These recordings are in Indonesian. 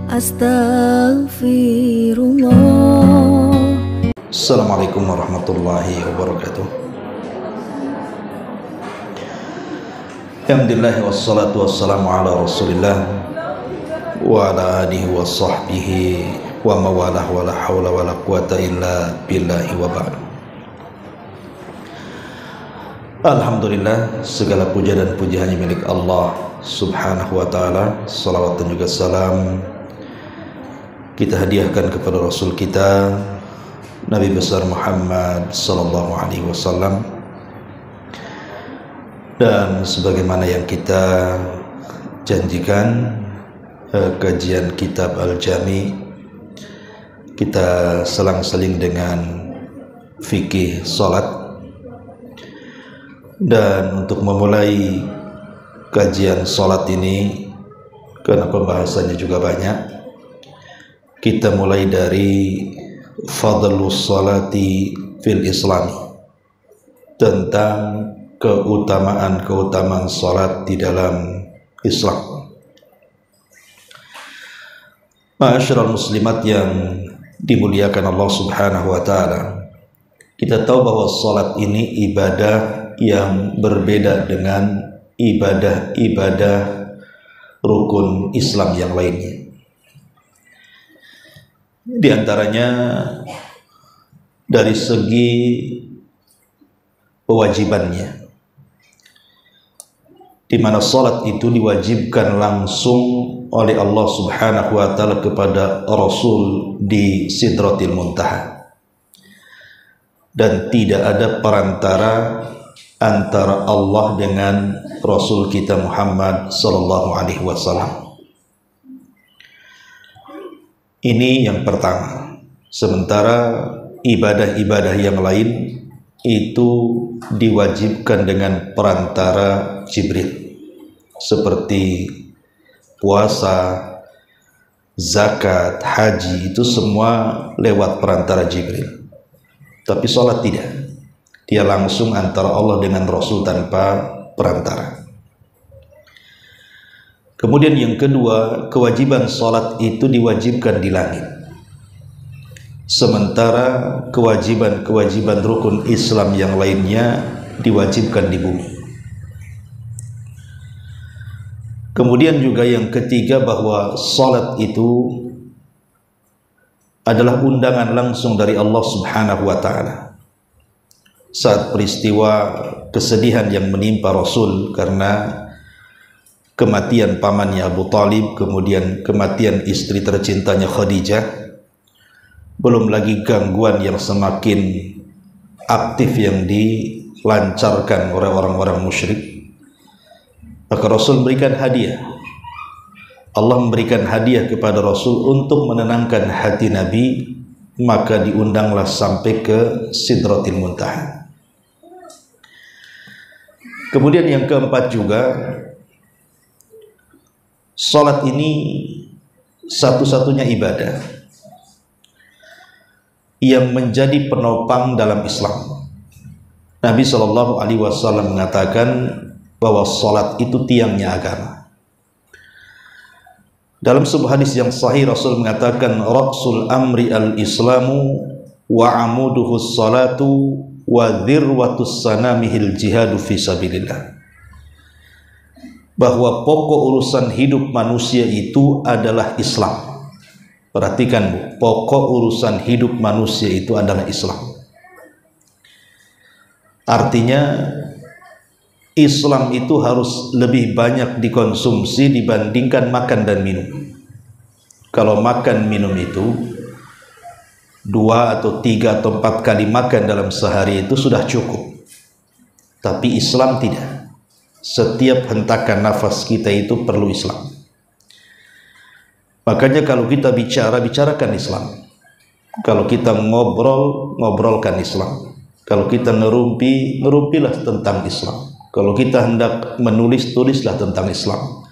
Astaghfirullah. Assalamualaikum warahmatullahi wabarakatuh. Alhamdulillah wassalatu wassalamu ala rasulillah wa ala alihi wa sahbihi wa mawalah wa la hawla wa la quwata illa billahi wa ba'd. Alhamdulillah, segala puja dan puji hanya milik Allah subhanahu wa ta'ala. Salawat dan juga salam kita hadiahkan kepada Rasul kita Nabi besar Muhammad sallallahu alaihi wasallam. Dan sebagaimana yang kita janjikan, kajian kitab Al-Jami kita selang-seling dengan fikih salat. Dan untuk memulai kajian salat ini, karena pembahasannya juga banyak, kita mulai dari fadlus salati fil islami, tentang keutamaan salat di dalam Islam. Ma'asyiral muslimat yang dimuliakan Allah subhanahu wa ta'ala, kita tahu bahwa salat ini ibadah yang berbeda dengan ibadah-ibadah rukun Islam yang lainnya. Di antaranya dari segi kewajibannya, di mana salat itu diwajibkan langsung oleh Allah subhanahu wa ta'ala kepada Rasul di Sidratil Muntaha, dan tidak ada perantara antara Allah dengan Rasul kita Muhammad sallallahu alaihi wasallam. Ini yang pertama. Sementara ibadah-ibadah yang lain itu diwajibkan dengan perantara Jibril, seperti puasa, zakat, haji, itu semua lewat perantara Jibril. Tapi sholat tidak, dia langsung antara Allah dengan Rasul tanpa perantara. Kemudian yang kedua, kewajiban sholat itu diwajibkan di langit, sementara kewajiban-kewajiban rukun Islam yang lainnya diwajibkan di bumi. Kemudian juga yang ketiga, bahwa sholat itu adalah undangan langsung dari Allah subhanahu wa ta'ala. Saat peristiwa kesedihan yang menimpa Rasul karena kematian pamannya Abu Talib, kemudian kematian istri tercintanya Khadijah, belum lagi gangguan yang semakin aktif yang dilancarkan oleh orang-orang musyrik, maka Rasul memberikan hadiah. Allah memberikan hadiah kepada Rasul untuk menenangkan hati Nabi, maka diundanglah sampai ke Sidratil Muntaha. Kemudian yang keempat juga, salat ini satu-satunya ibadah yang menjadi penopang dalam Islam. Nabi Shallallahu Alaihi Wasallam mengatakan bahwa salat itu tiangnya agama. Dalam sebuah hadis yang sahih, Rasul mengatakan, Ra'sul amri al-islamu wa amuduhus salatu wa dhirwatus sanamihil jihadu fi sabilillah. Bahwa pokok urusan hidup manusia itu adalah Islam. Perhatikan Bu, pokok urusan hidup manusia itu adalah Islam. Artinya Islam itu harus lebih banyak dikonsumsi dibandingkan makan dan minum. Kalau makan minum itu 2 atau 3 atau 4 kali makan dalam sehari itu sudah cukup. Tapi Islam tidak. Setiap hentakan nafas kita itu perlu Islam. Makanya kalau kita bicara, bicarakan Islam. Kalau kita ngobrol, ngobrolkan Islam. Kalau kita ngerumpi, ngerumpilah tentang Islam. Kalau kita hendak menulis, tulislah tentang Islam.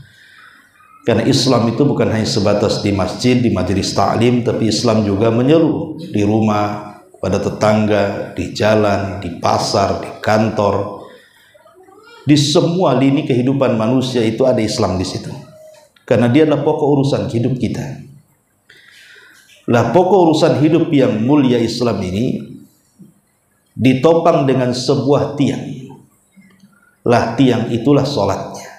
Karena Islam itu bukan hanya sebatas di masjid, di majelis ta'lim, tapi Islam juga menyeluruh di rumah, pada tetangga, di jalan, di pasar, di kantor. Di semua lini kehidupan manusia itu ada Islam di situ. Karena dia adalah pokok urusan hidup kita. Lah pokok urusan hidup yang mulia Islam ini ditopang dengan sebuah tiang. Lah tiang itulah sholatnya.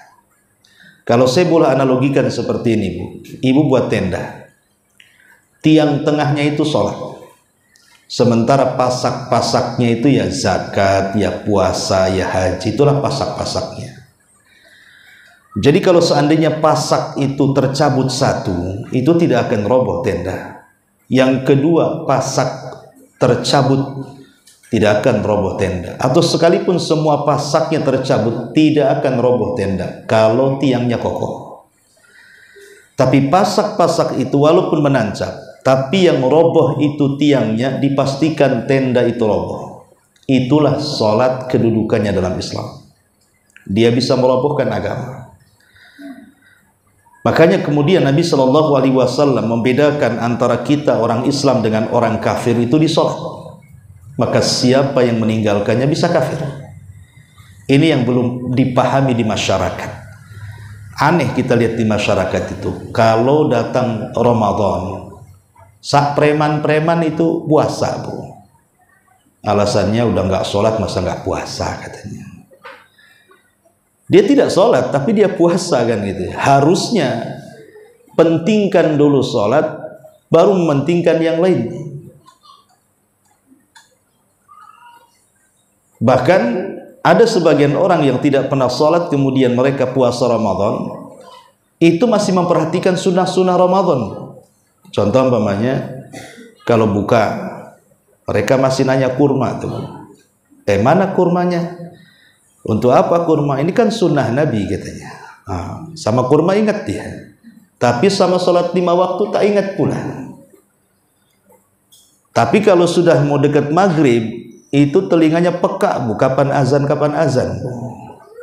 Kalau saya boleh analogikan seperti ini, Bu. Ibu buat tenda. Tiang tengahnya itu sholat. Sementara pasak-pasaknya itu ya zakat, ya puasa, ya haji. Itulah pasak-pasaknya. Jadi kalau seandainya pasak itu tercabut satu, itu tidak akan roboh tenda. Yang kedua, pasak tercabut, tidak akan roboh tenda. Atau sekalipun semua pasaknya tercabut, tidak akan roboh tenda kalau tiangnya kokoh. Tapi pasak-pasak itu walaupun menancap, tapi yang roboh itu tiangnya, dipastikan tenda itu roboh. Itulah sholat kedudukannya dalam Islam. Dia bisa merobohkan agama. Makanya kemudian Nabi Shallallahu Alaihi Wasallam membedakan antara kita orang Islam dengan orang kafir itu di sholat. Maka siapa yang meninggalkannya bisa kafir. Ini yang belum dipahami di masyarakat. Aneh kita lihat di masyarakat itu. Kalau datang Ramadan, sak preman-preman itu puasa, Bu. Alasannya udah nggak sholat masa nggak puasa katanya. Dia tidak sholat tapi dia puasa kan gitu. Harusnya pentingkan dulu sholat baru mementingkan yang lain. Bahkan ada sebagian orang yang tidak pernah sholat kemudian mereka puasa Ramadan, itu masih memperhatikan sunnah-sunnah Ramadan. Contoh umpamanya kalau buka mereka masih nanya kurma tuh. Mana kurmanya? Untuk apa kurma? Ini kan sunnah Nabi katanya. Sama kurma ingat dia. Tapi sama sholat 5 waktu tak ingat pula. Tapi kalau sudah mau dekat maghrib, itu telinganya peka, Bu, kapan azan.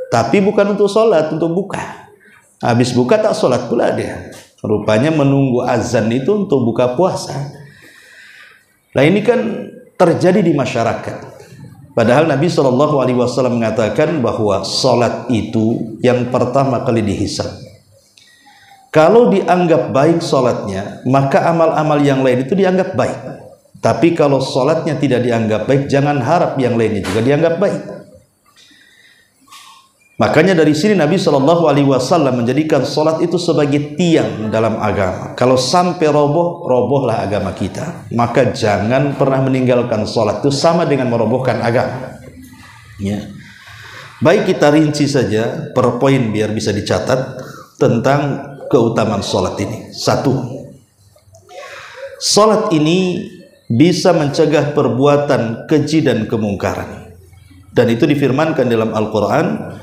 Tapi bukan untuk sholat, untuk buka. Habis buka tak sholat pula dia. Rupanya menunggu azan itu untuk buka puasa. Nah ini kan terjadi di masyarakat. Padahal Nabi Shallallahu Alaihi Wasallam mengatakan bahwa sholat itu yang pertama kali dihisab. Kalau dianggap baik sholatnya, maka amal-amal yang lain itu dianggap baik. Tapi kalau sholatnya tidak dianggap baik, jangan harap yang lainnya juga dianggap baik. Makanya dari sini Nabi Shallallahu Alaihi Wasallam menjadikan sholat itu sebagai tiang dalam agama. Kalau sampai robohlah agama kita. Maka jangan pernah meninggalkan sholat, itu sama dengan merobohkan agama. Ya. Baik kita rinci saja per poin biar bisa dicatat tentang keutamaan sholat ini. 1. Sholat ini bisa mencegah perbuatan keji dan kemungkaran. Dan itu difirmankan dalam Al-Quran,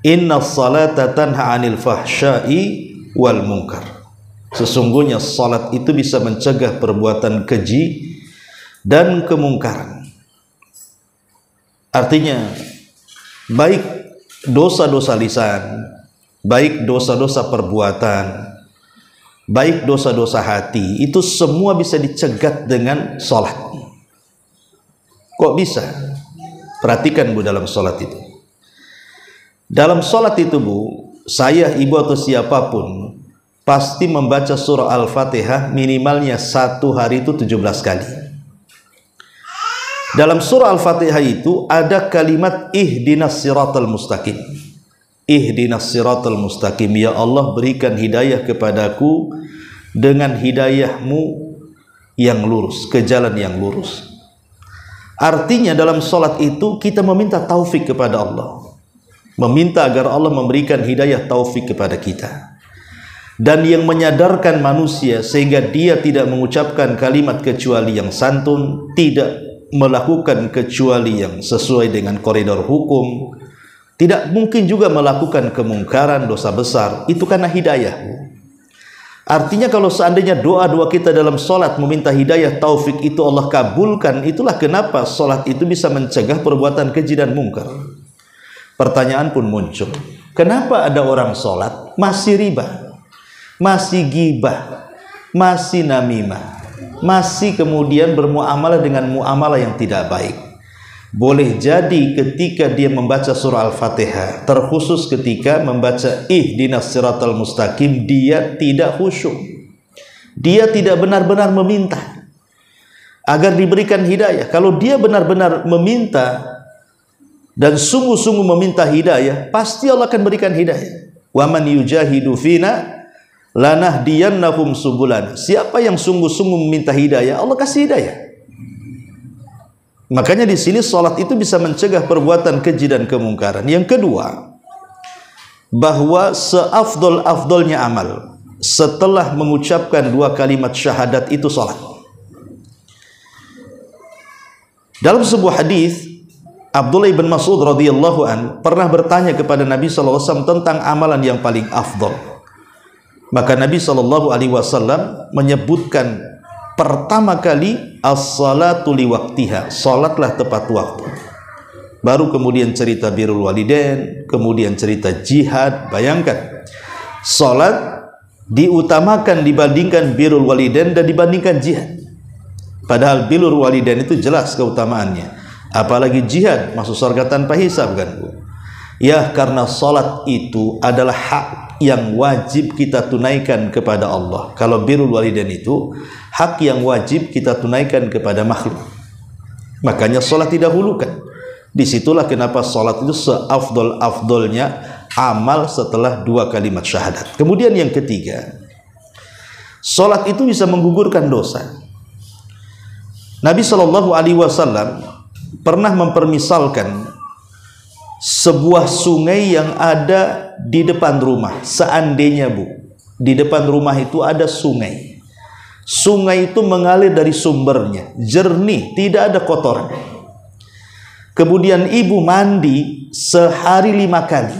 Inna salata tanha anil fahsyai wal munkar. Sesungguhnya salat itu bisa mencegah perbuatan keji dan kemungkaran. Artinya baik dosa-dosa lisan, baik dosa-dosa perbuatan, baik dosa-dosa hati, itu semua bisa dicegat dengan salat. Kok bisa? Perhatikan, Bu, dalam salat itu. Dalam sholat itu, Bu, saya, ibu atau siapapun pasti membaca surah Al-Fatihah minimalnya 1 hari itu 17 kali. Dalam surah Al-Fatihah itu ada kalimat ihdinas siratal mustaqim. Ihdinas siratal mustaqim, ya Allah berikan hidayah kepadaku dengan hidayahmu yang lurus, ke jalan yang lurus. Artinya dalam sholat itu kita meminta taufik kepada Allah. Meminta agar Allah memberikan hidayah taufik kepada kita. Dan yang menyadarkan manusia sehingga dia tidak mengucapkan kalimat kecuali yang santun, tidak melakukan kecuali yang sesuai dengan koridor hukum, tidak mungkin juga melakukan kemungkaran, dosa besar, itu karena hidayah. Artinya kalau seandainya doa-doa kita dalam sholat meminta hidayah taufik itu Allah kabulkan, itulah kenapa sholat itu bisa mencegah perbuatan keji dan mungkar. Pertanyaan pun muncul, kenapa ada orang sholat masih riba, masih gibah, masih namimah, masih kemudian bermuamalah dengan muamalah yang tidak baik? Boleh jadi ketika dia membaca surah Al-Fatihah, terkhusus ketika membaca ihdinas siratal mustaqim, dia tidak khusyuk, dia tidak benar-benar meminta agar diberikan hidayah. Kalau dia benar-benar meminta dan sungguh-sungguh meminta hidayah, pasti Allah akan berikan hidayah. Wa man yujahidu fina lanahdiyannahum subulana. Siapa yang sungguh-sungguh meminta hidayah, Allah kasih hidayah. Makanya di sini salat itu bisa mencegah perbuatan keji dan kemungkaran. Yang kedua, bahwa seafdol-afdolnya amal setelah mengucapkan 2 kalimat syahadat itu salat. Dalam sebuah hadis, Abdullah bin Mas'ud radhiyallahu anhu pernah bertanya kepada Nabi sallallahu alaihi wasallam tentang amalan yang paling afdol. Maka Nabi sallallahu alaihi wasallam menyebutkan pertama kali as-salatu liwaqtiha, salatlah tepat waktu. Baru kemudian cerita birrul walidain, kemudian cerita jihad. Bayangkan, salat diutamakan dibandingkan birrul walidain dan dibandingkan jihad. Padahal birrul walidain itu jelas keutamaannya, apalagi jihad, masuk surga tanpa hisab kan Bu? Ya, karena salat itu adalah hak yang wajib kita tunaikan kepada Allah. Kalau birrul walidain itu hak yang wajib kita tunaikan kepada makhluk. Makanya salat didahulukan. Disitulah kenapa salat itu seafdol-afdolnya amal setelah 2 kalimat syahadat. Kemudian yang ketiga, salat itu bisa menggugurkan dosa. Nabi sallallahu alaihi wasallam pernah mempermisalkan sebuah sungai yang ada di depan rumah. Seandainya Bu, di depan rumah itu ada sungai. Sungai itu mengalir dari sumbernya, jernih, tidak ada kotoran. Kemudian ibu mandi sehari 5 kali.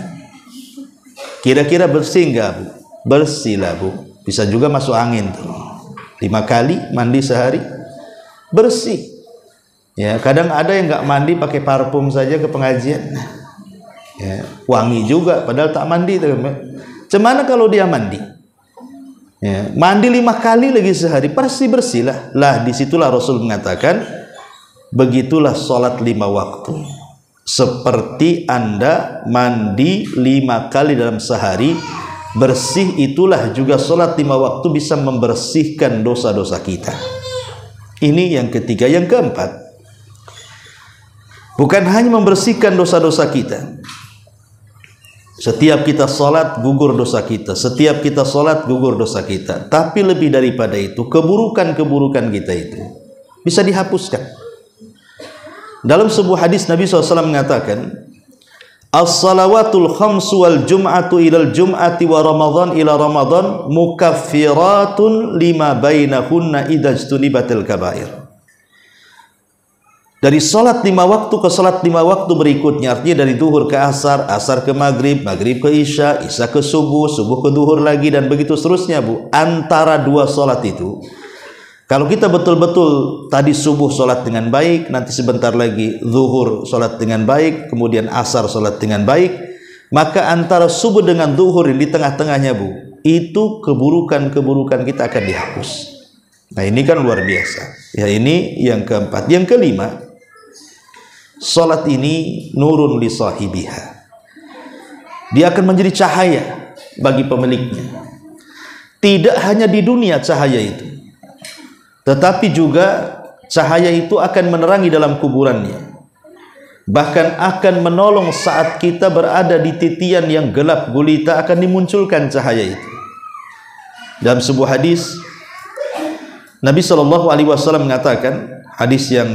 Kira-kira bersih enggak Bu? Bersih lah Bu. Bisa juga masuk angin tuh. 5 kali mandi sehari, bersih. Ya, kadang ada yang enggak mandi pakai parfum saja ke pengajian. Ya, wangi juga padahal tak mandi tuh. Cemana kalau dia mandi? Ya, mandi 5 kali lagi sehari, bersih lah. Lah disitulah Rasul mengatakan, begitulah salat 5 waktu. Seperti Anda mandi 5 kali dalam sehari, bersih itulah juga salat 5 waktu bisa membersihkan dosa-dosa kita. Ini yang ketiga. Yang keempat, bukan hanya membersihkan dosa-dosa kita. Setiap kita salat gugur dosa kita, setiap kita salat gugur dosa kita. Tapi lebih daripada itu, keburukan-keburukan kita itu bisa dihapuskan. Dalam sebuah hadis Nabi SAW mengatakan, as-salawatul khamsu wal jum'atu ilal jum'ati wa ramadhan ila ramadhan mukaffiratun lima bainahunna idza ijtunibatil kabair. Dari salat 5 waktu ke salat 5 waktu berikutnya, artinya dari zuhur ke asar, asar ke maghrib, maghrib ke isya, isya ke subuh, subuh ke zuhur lagi, dan begitu seterusnya Bu. Antara 2 salat itu, kalau kita betul-betul tadi subuh salat dengan baik, nanti sebentar lagi zuhur salat dengan baik, kemudian asar salat dengan baik, maka antara subuh dengan zuhur di tengah-tengahnya Bu, itu keburukan-keburukan kita akan dihapus. Nah ini kan luar biasa. Ya, ini yang keempat. Yang kelima, salat ini nurun li sahibiha. Dia akan menjadi cahaya bagi pemiliknya. Tidak hanya di dunia cahaya itu, tetapi juga cahaya itu akan menerangi dalam kuburannya. Bahkan akan menolong saat kita berada di titian yang gelap gulita, akan dimunculkan cahaya itu. Dalam sebuah hadis, Nabi SAW mengatakan, hadis yang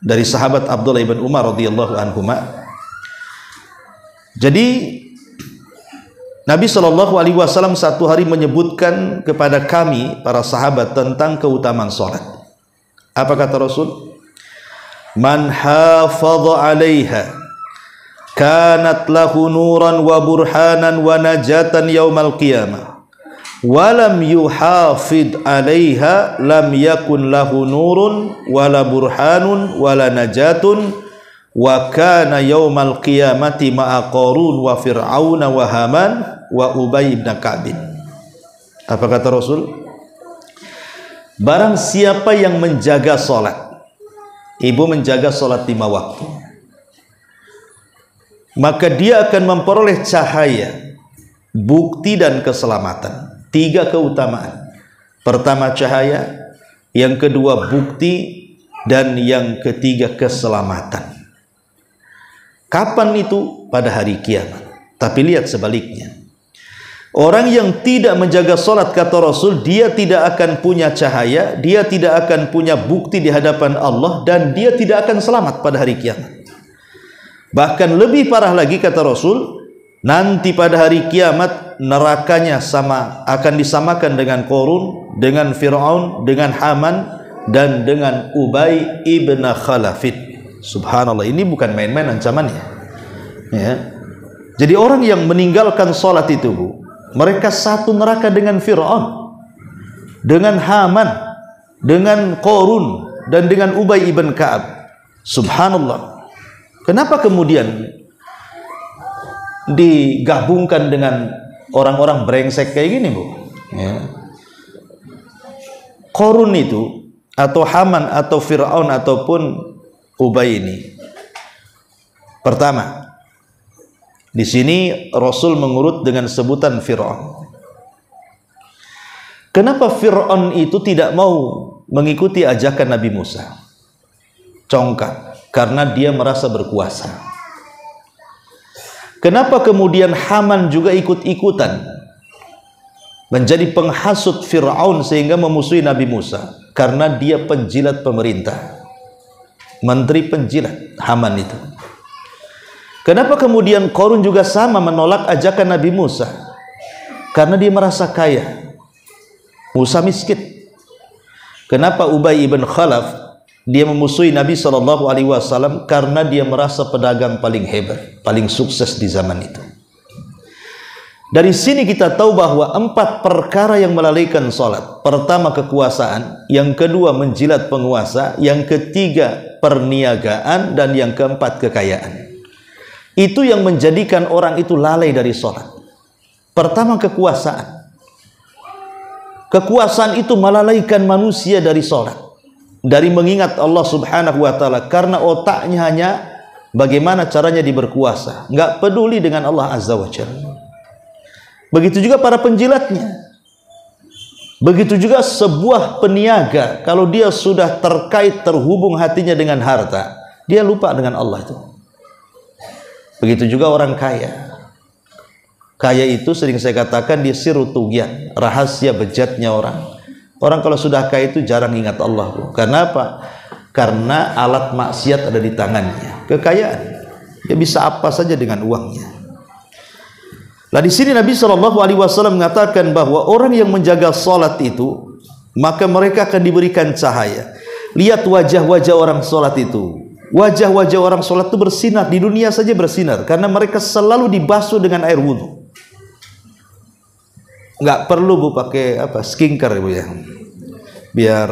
dari sahabat Abdullah ibn Umar radhiyallahu anhuma. Jadi Nabi SAW satu hari menyebutkan kepada kami para sahabat tentang keutamaan salat. Apa kata Rasul? Man hafadha 'alaiha kanat lahu nuran wa burhanan wa najatan yaumal qiyamah. Walam yuhafid 'alaiha lam yakun lahu nurun wala burhanun wala najatun wa kana yaumal qiyamati ma'a Qarun wa Fir'aun wa Haman wa Ubay ibn Ka'b. Apa kata Rasul? Barang siapa yang menjaga salat, ibu menjaga salat 5 waktu, maka dia akan memperoleh cahaya, bukti dan keselamatan. 3 keutamaan. Pertama cahaya, yang kedua bukti, dan yang ketiga keselamatan. Kapan itu? Pada hari kiamat. Tapi lihat sebaliknya. Orang yang tidak menjaga salat, kata Rasul, dia tidak akan punya cahaya, dia tidak akan punya bukti di hadapan Allah, dan dia tidak akan selamat pada hari kiamat. Bahkan lebih parah lagi, kata Rasul, nanti pada hari kiamat nerakanya akan disamakan dengan Qarun, dengan Fir'aun, dengan Haman, dan dengan Ubay ibn Khalafid. Subhanallah, ini bukan main-main ancamannya, ya. Jadi orang yang meninggalkan salat itu, Bu, mereka satu neraka dengan Fir'aun, dengan Haman, dengan Qarun, dan dengan Ubay ibn Ka'ab. Subhanallah. Kenapa kemudian digabungkan dengan orang-orang brengsek kayak gini, Bu? Ya. Qarun itu, atau Haman, atau Fir'aun, ataupun Ubay ini, pertama, di sini Rasul mengurut dengan sebutan Fir'aun. Kenapa Fir'aun itu tidak mau mengikuti ajakan Nabi Musa? Congkak, karena dia merasa berkuasa. Kenapa kemudian Haman juga ikut-ikutan menjadi penghasut Fir'aun sehingga memusuhi Nabi Musa? Karena dia penjilat pemerintah, menteri penjilat, Haman itu. Kenapa kemudian Qarun juga sama menolak ajakan Nabi Musa? Karena dia merasa kaya, Musa miskin. Kenapa Ubay ibn Khalaf dia memusuhi Nabi SAW? Karena dia merasa pedagang paling hebat, paling sukses di zaman itu. Dari sini kita tahu bahwa 4 perkara yang melalaikan salat. Pertama kekuasaan, yang kedua menjilat penguasa, yang ketiga perniagaan, dan yang keempat kekayaan. Itu yang menjadikan orang itu lalai dari salat. Pertama kekuasaan. Kekuasaan itu melalaikan manusia dari salat, dari mengingat Allah Subhanahu wa taala, karena otaknya hanya bagaimana caranya berkuasa, enggak peduli dengan Allah Azza wa Jalla. Begitu juga para penjilatnya. Begitu juga sebuah peniaga, kalau dia sudah terhubung hatinya dengan harta, dia lupa dengan Allah itu. Begitu juga orang kaya. Kaya itu sering saya katakan dia sirru tughyan, rahasia bejatnya orang. Orang kalau sudah kaya itu jarang ingat Allah, Bu. Karena apa? Karena alat maksiat ada di tangannya. Kekayaan, dia bisa apa saja dengan uangnya. Nah, di sini Nabi SAW mengatakan bahwa orang yang menjaga salat itu, maka mereka akan diberikan cahaya. Lihat wajah-wajah orang salat itu. Wajah-wajah orang salat itu bersinar, di dunia saja bersinar, karena mereka selalu dibasuh dengan air wudhu. Nggak perlu, Bu, pakai skincare, Bu, ya, biar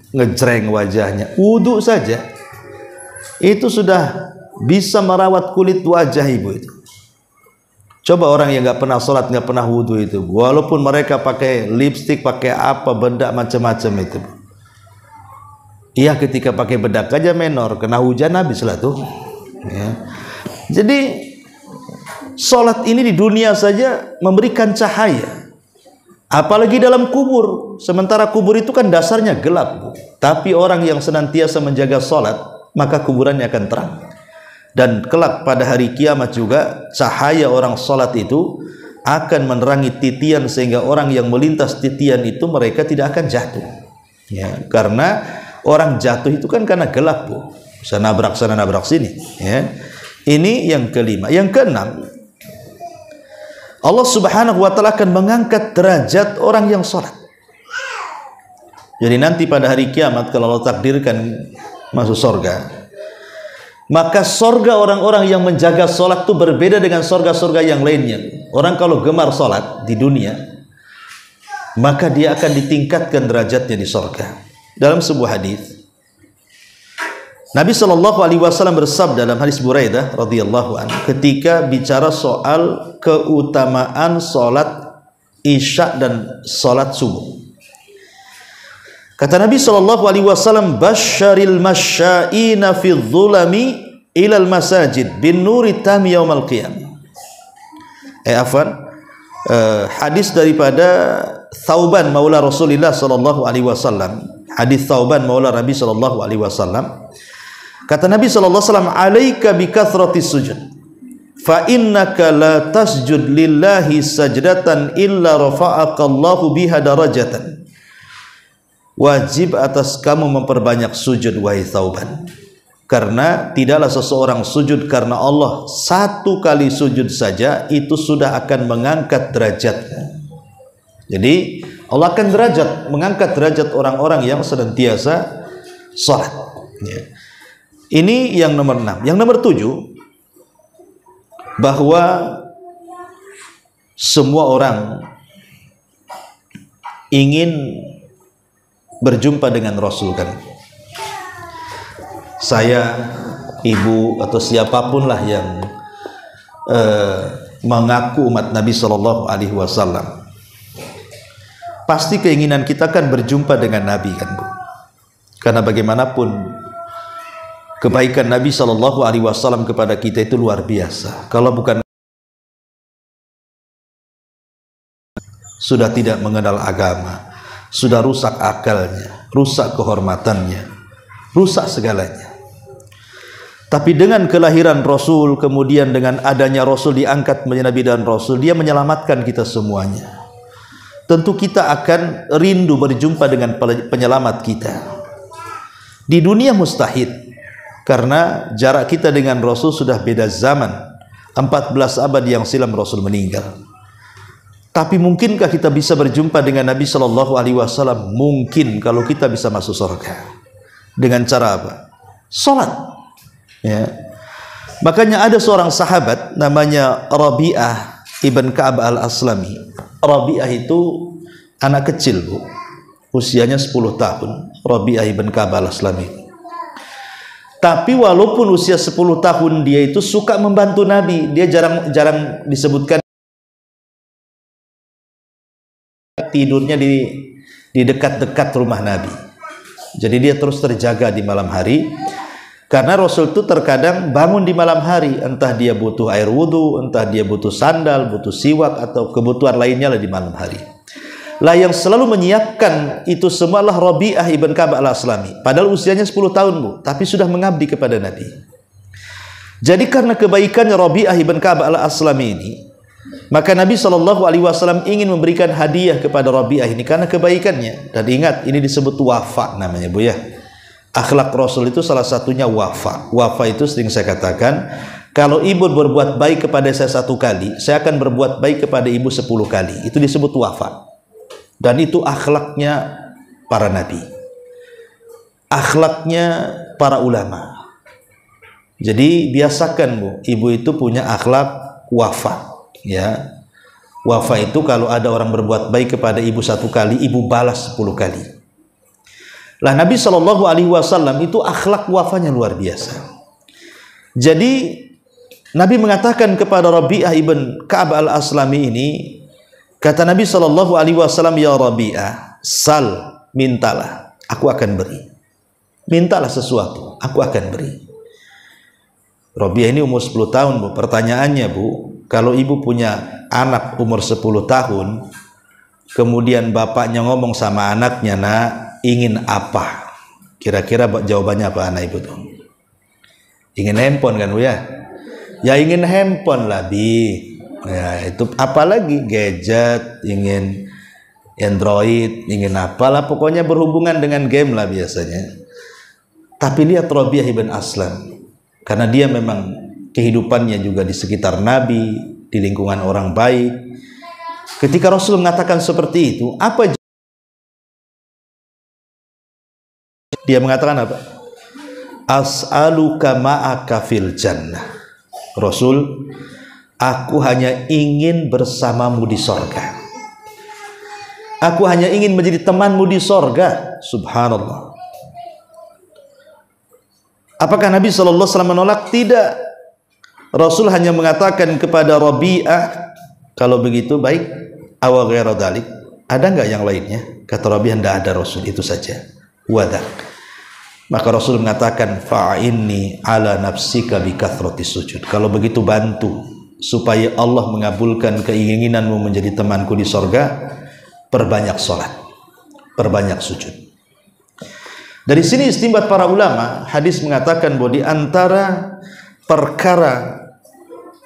ngejreng wajahnya. Wudhu saja itu sudah bisa merawat kulit wajah Ibu itu. Coba orang yang nggak pernah sholat, nggak pernah wudhu itu, walaupun mereka pakai lipstik, pakai apa benda macam-macam itu, iya, ketika pakai bedak aja menor, kena hujan habislah tuh, ya. Jadi sholat ini di dunia saja memberikan cahaya, apalagi dalam kubur. Sementara kubur itu kan dasarnya gelap, Bu. Tapi orang yang senantiasa menjaga sholat, maka kuburannya akan terang. Dan kelak pada hari kiamat juga cahaya orang salat itu akan menerangi titian, sehingga orang yang melintas titian itu mereka tidak akan jatuh. Ya, karena orang jatuh itu kan karena gelap, Bu. Bisa nabrak sana nabrak sini, ya. Ini yang kelima. Yang keenam, Allah Subhanahu wa taala akan mengangkat derajat orang yang salat. Jadi nanti pada hari kiamat kalau Allah takdirkan masuk surga, maka sorga orang-orang yang menjaga sholat itu berbeda dengan sorga-sorga yang lainnya. Orang kalau gemar sholat di dunia, maka dia akan ditingkatkan derajatnya di sorga. Dalam sebuah hadis, Nabi SAW bersabda dalam hadis Buraidah radhiyallahu anhu, ketika bicara soal keutamaan sholat isya dan sholat subuh, kata Nabi SAW, basyaril masya'ina fi dhulami ilal masajid bin nuri tam yaumal qiyamah. Hadis daripada Thauban maula Rasulullah sallallahu alaihi wasallam, hadis Thauban maula Nabi sallallahu alaihi wasallam, kata Nabi sallallahu alaihi wasallam, "Alaika bi kathratis sujud, fa innaka la tasjud lillahi sajdatan illa rafa'aka Allahu biha darajatan." Wajib atas kamu memperbanyak sujud, wahai Thauban, karena tidaklah seseorang sujud karena Allah satu kali sujud saja itu sudah akan mengangkat derajatnya. Jadi Allah akan mengangkat derajat orang-orang yang senantiasa salat. Ya. Ini yang nomor 6. Yang nomor 7, bahwa semua orang ingin berjumpa dengan Rasul kan. Saya, ibu atau siapapun lah yang mengaku umat Nabi Shallallahu Alaihi Wasallam, pasti keinginan kita kan berjumpa dengan Nabi kan, Bu. Karena bagaimanapun kebaikan Nabi Shallallahu Alaihi Wasallam kepada kita itu luar biasa. Kalau bukan sudah tidak mengenal agama, sudah rusak akalnya, rusak kehormatannya, rusak segalanya. Tapi dengan kelahiran Rasul, kemudian dengan adanya Rasul diangkat menjadi Nabi dan Rasul, dia menyelamatkan kita semuanya. Tentu kita akan rindu berjumpa dengan penyelamat kita. Di dunia mustahil, karena jarak kita dengan Rasul sudah beda zaman. 14 abad yang silam Rasul meninggal. Tapi mungkinkah kita bisa berjumpa dengan Nabi Shallallahu Alaihi Wasallam? Mungkin, kalau kita bisa masuk surga. Dengan cara apa? Salat. Ya. Makanya ada seorang sahabat namanya Rabi'ah ibn Ka'ab al-Aslami. Rabi'ah itu anak kecil, Bu. Usianya 10 tahun. Rabi'ah ibn Ka'ab al-Aslami. Tapi walaupun usia 10 tahun, dia itu suka membantu Nabi. Dia jarang disebutkan tidurnya di dekat-dekat rumah Nabi. Jadi dia terus terjaga di malam hari. Karena Rasul itu terkadang bangun di malam hari, entah dia butuh air wudhu, entah dia butuh sandal, butuh siwak, atau kebutuhan lainnya lah di malam hari. Lah yang selalu menyiapkan itu semua adalah Rabi'ah ibn Ka'ab al-Aslami. Padahal usianya 10 tahun, Bu, tapi sudah mengabdi kepada Nabi. Jadi karena kebaikannya Rabi'ah ibn Ka'ab al-Aslami ini, maka Nabi Shallallahu Alaihi Wasallam ingin memberikan hadiah kepada Rabi'ah ini karena kebaikannya. Dan ingat, ini disebut wafa namanya, Bu, ya. Akhlak Rasul itu salah satunya wafa. Wafa itu sering saya katakan, kalau ibu berbuat baik kepada saya 1 kali, saya akan berbuat baik kepada ibu 10 kali. Itu disebut wafa. Dan itu akhlaknya para nabi, akhlaknya para ulama. Jadi biasakan, Bu, ibu itu punya akhlak wafa. Ya, wafa itu kalau ada orang berbuat baik kepada ibu 1 kali, ibu balas 10 kali. Lah Nabi Shallallahu Alaihi Wasallam itu akhlak wafanya luar biasa. Jadi Nabi mengatakan kepada Rabi'ah ibn Ka'ab al-Aslami ini, kata Nabi Shallallahu Alaihi Wasallam, ya Rabi'ah, sal, mintalah, aku akan beri. Mintalah sesuatu, aku akan beri. Rabi'ah ini umur 10 tahun, Bu. Pertanyaannya, Bu, kalau ibu punya anak umur 10 tahun, kemudian bapaknya ngomong sama anaknya, nak, ingin apa? Kira-kira jawabannya apa anak ibu tuh? Ingin handphone kan, Bu, ya? Ya ingin handphone lah, Bi. Ya, itu apalagi gadget, ingin Android, ingin apalah, pokoknya berhubungan dengan game lah biasanya. Tapi lihat Rabi'ah ibn Aslam, karena dia memang kehidupannya juga di sekitar Nabi, di lingkungan orang baik. Ketika Rasul mengatakan seperti itu, apa dia mengatakan? Apa? As'aluka ma'aka fil jannah. Rasul, aku hanya ingin bersamamu di sorga. Aku hanya ingin menjadi temanmu di sorga. Subhanallah. Apakah Nabi Sallallahu Alaihi Wasallam menolak? Tidak. Rasul hanya mengatakan kepada Rabi'ah, kalau begitu baik, awa ghairu dzalik, ada enggak yang lainnya? Kata Rabi'ah, tidak ada Rasul, itu saja. Wadak. Maka Rasul mengatakan, fa'inni ala nafsika bi kathratis sujud. Kalau begitu bantu supaya Allah mengabulkan keinginanmu menjadi temanku di sorga, perbanyak sholat, perbanyak sujud. Dari sini istinbat para ulama, hadis mengatakan bahwa di antara perkara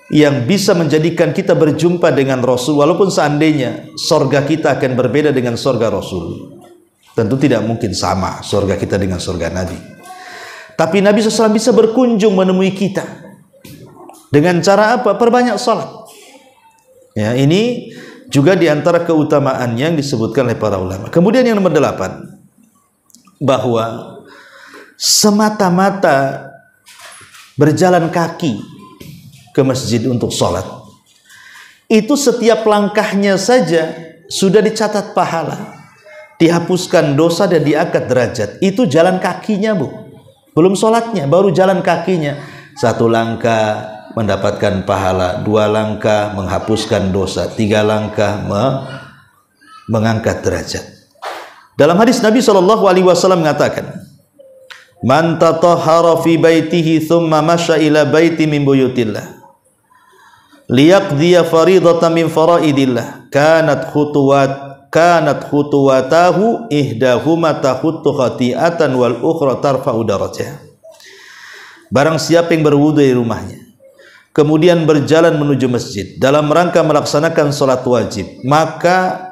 yang bisa menjadikan kita berjumpa dengan Rasul, walaupun seandainya sorga kita akan berbeda dengan sorga Rasul, tentu tidak mungkin sama sorga kita dengan sorga Nabi, tapi Nabi SAW bisa berkunjung menemui kita dengan cara apa? Perbanyak salat. Ya, ini juga diantara keutamaan yang disebutkan oleh para ulama. Kemudian yang nomor 8, bahwa semata-mata berjalan kaki ke masjid untuk sholat, itu setiap langkahnya saja sudah dicatat pahala, dihapuskan dosa dan diangkat derajat. Itu jalan kakinya, Bu, belum sholatnya, baru jalan kakinya. 1 langkah mendapatkan pahala, 2 langkah menghapuskan dosa, 3 langkah mengangkat derajat. Dalam hadis Nabi SAW mengatakan, man tatahhara fi baitihi thumma masya ila baiti min buyutillah liyaqdiya faridatan min faraidillah kanat khutuwatahu ihdahuma tahuttu khati'atan wal ukhra tarfa'u darajah. Barang siapa yang berwudu di rumahnya kemudian berjalan menuju masjid dalam rangka melaksanakan sholat wajib, maka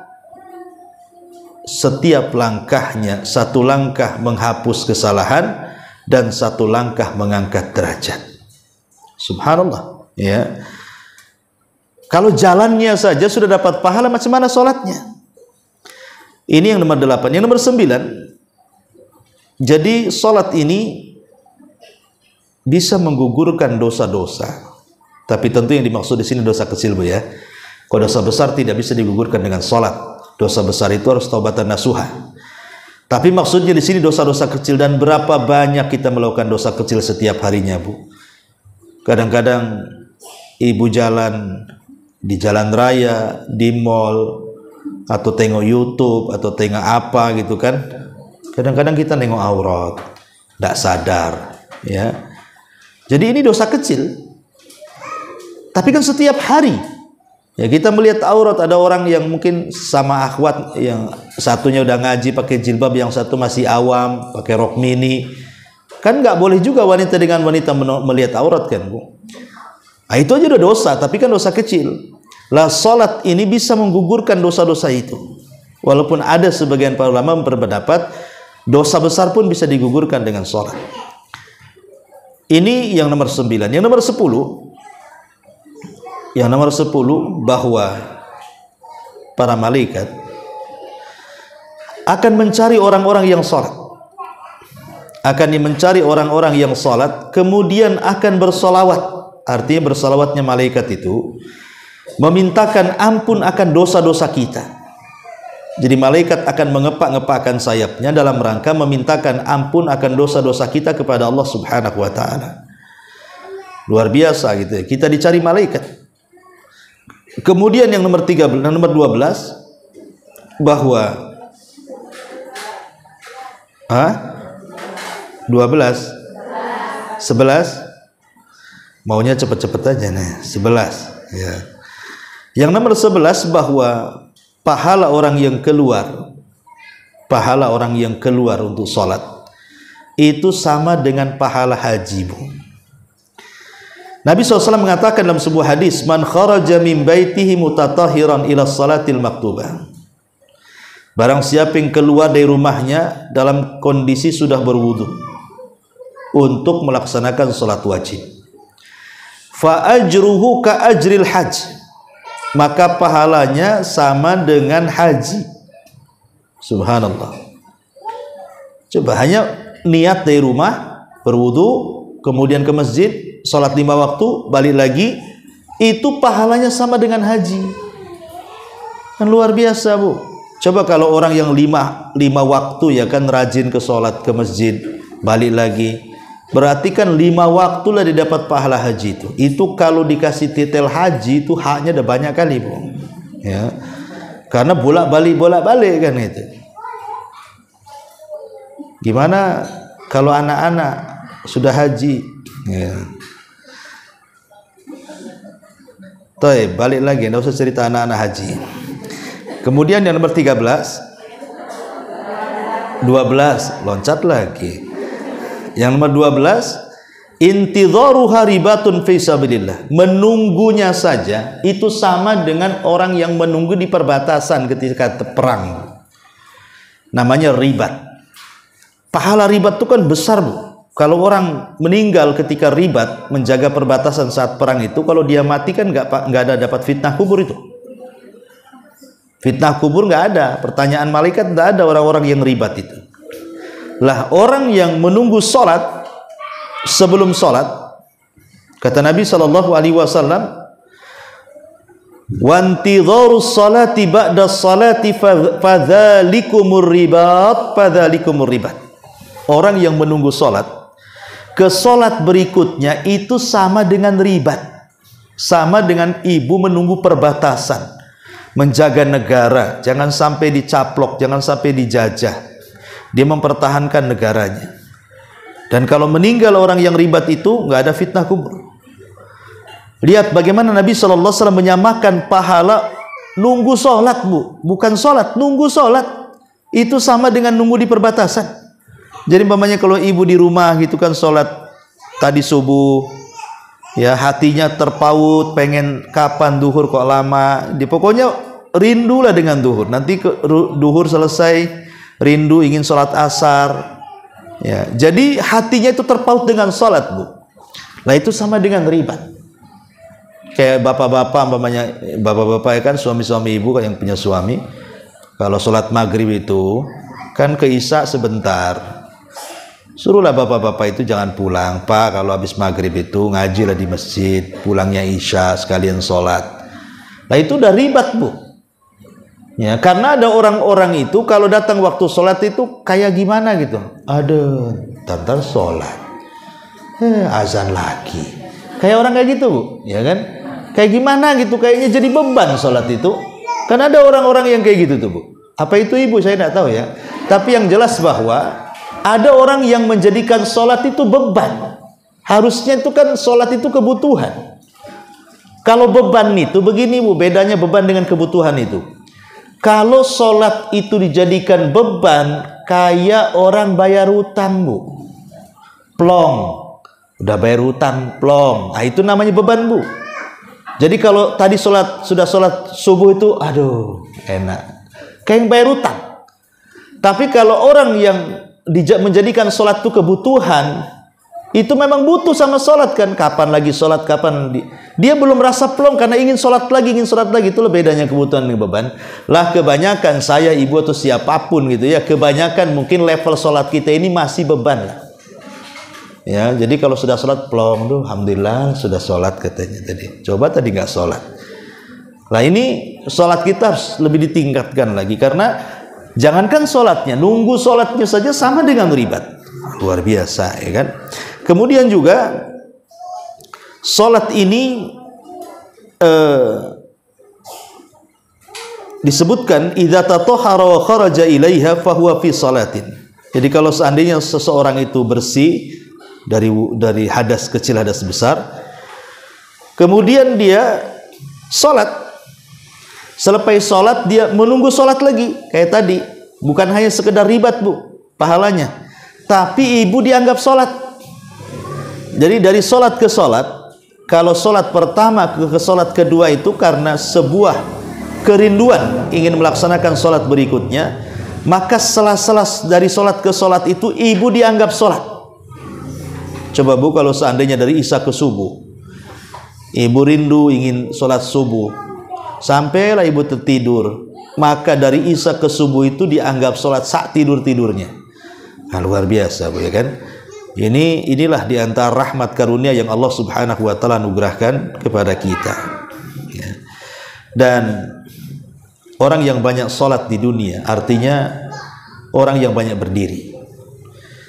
setiap langkahnya 1 langkah menghapus kesalahan dan 1 langkah mengangkat derajat. Subhanallah, ya. Kalau jalannya saja sudah dapat pahala, macam mana sholatnya? Ini yang nomor 8. Yang nomor 9, jadi sholat ini bisa menggugurkan dosa-dosa, tapi tentu yang dimaksud di sini dosa kecil, Bu, ya. Kalau dosa besar tidak bisa digugurkan dengan sholat. Dosa besar itu harus taubatan nasuha. Tapi maksudnya di sini dosa-dosa kecil. Dan berapa banyak kita melakukan dosa kecil setiap harinya, Bu. Kadang-kadang ibu jalan di jalan raya, di mall, atau tengok YouTube, atau tengok apa gitu kan. Kadang-kadang kita nengok aurat, tidak sadar, ya. Jadi ini dosa kecil. Tapi kan setiap hari ya kita melihat aurat. Ada orang yang mungkin sama akhwat, yang satunya udah ngaji pakai jilbab, yang satu masih awam pakai rok mini. Kan nggak boleh juga wanita dengan wanita melihat aurat, kan, Bu. Nah, itu aja udah dosa, tapi kan dosa kecil. Lah salat ini bisa menggugurkan dosa-dosa itu. Walaupun ada sebagian para ulama berpendapat dosa besar pun bisa digugurkan dengan salat. Ini yang nomor 9. Yang nomor 10, bahwa para malaikat akan mencari orang-orang yang sholat, kemudian akan bersolawat. Artinya bersolawatnya malaikat itu memintakan ampun akan dosa-dosa kita. Jadi malaikat akan mengepak-ngepakkan sayapnya dalam rangka memintakan ampun akan dosa-dosa kita kepada Allah Subhanahu wa ta'ala. Luar biasa gitu ya, kita dicari malaikat. Kemudian yang nomor 13, nomor 12, bahwa 11 maunya cepet-cepet aja nih. 11 ya. Yang nomor 11, bahwa pahala orang yang keluar untuk sholat itu sama dengan pahala haji, Bu. Nabi SAW mengatakan dalam sebuah hadis, man kharaja min baitihi mutatahiran ila salatil maktubah. Barang siapa yang keluar dari rumahnya dalam kondisi sudah berwudu untuk melaksanakan salat wajib, fa ajruhu ka ajril hajj, maka pahalanya sama dengan haji. Subhanallah. Coba hanya niat dari rumah, berwudu, kemudian ke masjid, sholat 5 waktu, balik lagi, itu pahalanya sama dengan haji. Kan luar biasa, Bu. Coba kalau orang yang 5 waktu, ya kan, rajin ke sholat, ke masjid, balik lagi, berarti kan 5 waktu lah didapat pahala haji itu. Itu kalau dikasih titel haji itu haknya udah banyak kali, Bu. Ya. Karena bolak-balik kan itu. Gimana kalau anak-anak sudah haji, ya. Balik lagi, nggak usah cerita anak-anak haji. Kemudian yang nomor 13, 12, loncat lagi. Yang nomor 12, intidharuha ribatun fi sabilillah. Menunggunya saja itu sama dengan orang yang menunggu di perbatasan ketika perang. Namanya ribat. Pahala ribat itu kan besar, Bu. Kalau orang meninggal ketika ribat menjaga perbatasan saat perang itu, kalau dia mati kan nggak ada dapat fitnah kubur itu. Fitnah kubur nggak ada, pertanyaan malaikat nggak ada orang-orang yang ribat itu. Lah orang yang menunggu sholat sebelum sholat, kata Nabi SAW, wantidharus salati ba'da salati fadzalikumur ribat, fadzalikumur ribat. Orang yang menunggu sholat ke sholat berikutnya itu sama dengan ribat, sama dengan ibu menunggu perbatasan, menjaga negara, jangan sampai dicaplok, jangan sampai dijajah. Dia mempertahankan negaranya. Dan kalau meninggal orang yang ribat itu nggak ada fitnah kubur. Lihat bagaimana Nabi SAW menyamakan pahala nunggu sholat, Bu, bukan sholat, nunggu sholat itu sama dengan nunggu di perbatasan. Jadi umpamanya kalau ibu di rumah gitu kan sholat tadi subuh, ya hatinya terpaut, pengen kapan duhur kok lama, pokoknya rindulah dengan duhur. Nanti duhur selesai, rindu ingin sholat asar. Ya, jadi hatinya itu terpaut dengan sholat, Bu. Nah itu sama dengan ribat. Kayak bapak-bapak, umpamanya bapak-bapak kan suami-suami ibu kan yang punya suami, kalau sholat maghrib itu kan ke isya sebentar. Suruhlah bapak-bapak itu jangan pulang, Pak, kalau habis maghrib itu ngajilah di masjid, pulangnya isya sekalian sholat. Nah itu udah ribat, Bu. Ya, karena ada orang-orang itu kalau datang waktu sholat itu kayak gimana gitu. Aduh, ntar sholat, azan lagi. Kayak orang kayak gitu, Bu, ya kan? Kayak gimana gitu, kayaknya jadi beban sholat itu. Karena ada orang-orang yang kayak gitu tuh, Bu. Apa itu ibu saya tidak tahu ya. Tapi yang jelas bahwa ada orang yang menjadikan sholat itu beban. Harusnya itu kan sholat itu kebutuhan. Kalau beban itu begini, Bu, bedanya beban dengan kebutuhan itu. Kalau sholat itu dijadikan beban, kayak orang bayar utang, Bu. Plong, udah bayar utang, plong. Nah itu namanya beban, Bu. Jadi kalau tadi sudah sholat subuh itu, aduh enak, kayak yang bayar utang. Tapi kalau orang yang menjadikan sholat itu kebutuhan, itu memang butuh sama sholat kan. Kapan lagi sholat, kapan dia belum rasa plong karena ingin sholat lagi. Itulah bedanya kebutuhan dengan beban. Lah kebanyakan saya, ibu atau siapapun gitu ya, kebanyakan mungkin level sholat kita ini masih beban lah. Ya, jadi kalau sudah sholat plong, tuh alhamdulillah sudah sholat katanya tadi. Coba tadi nggak sholat. Nah ini sholat kita harus lebih ditingkatkan lagi, karena jangankan sholatnya, nunggu sholatnya saja sama dengan ribat. Luar biasa, ya kan? Kemudian juga sholat ini disebutkan idza tatahhara wa kharaja ilaiha fahuwa fi shalatin. Jadi kalau seandainya seseorang itu bersih dari hadas kecil, hadas besar, kemudian dia sholat, selesai sholat dia menunggu sholat lagi kayak tadi, bukan hanya sekedar ribat, Bu, pahalanya, tapi ibu dianggap sholat. Jadi dari sholat ke sholat, kalau sholat pertama ke sholat kedua itu karena sebuah kerinduan ingin melaksanakan sholat berikutnya, maka sela-sela dari sholat ke sholat itu ibu dianggap sholat. Coba, Bu, kalau seandainya dari isya ke subuh, ibu rindu ingin sholat subuh, sampailah ibu tertidur, maka dari isya ke subuh itu dianggap sholat saat tidur-tidurnya. Nah, luar biasa, Bu, ya kan? Inilah diantara rahmat karunia yang Allah Subhanahu wa Ta'ala anugerahkan kepada kita. Ya. Dan orang yang banyak sholat di dunia artinya orang yang banyak berdiri.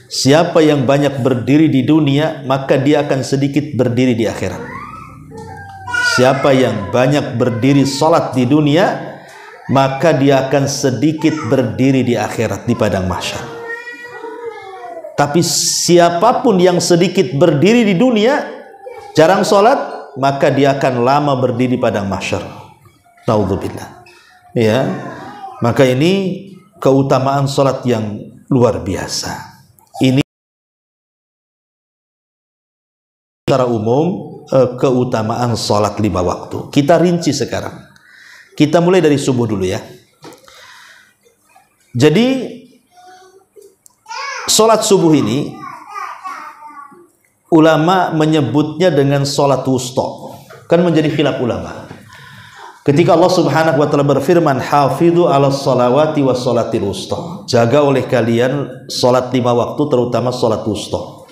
Siapa yang banyak berdiri di dunia, maka dia akan sedikit berdiri di akhirat. Siapa yang banyak berdiri sholat di dunia, maka dia akan sedikit berdiri di akhirat, di padang mahsyar. Tapi siapapun yang sedikit berdiri di dunia, jarang sholat, maka dia akan lama berdiri di padang mahsyar. Naudzubillah. Ya. Maka ini keutamaan salat yang luar biasa. Ini secara umum keutamaan salat 5 waktu. Kita rinci sekarang. Kita mulai dari subuh dulu ya. Jadi salat subuh ini ulama menyebutnya dengan salat wusta. Kan menjadi khilaf ulama. Ketika Allah Subhanahu wa taala berfirman, "Hafidhu 'alas shalawati was shalatil wusta." Jaga oleh kalian salat 5 waktu, terutama salat wusta.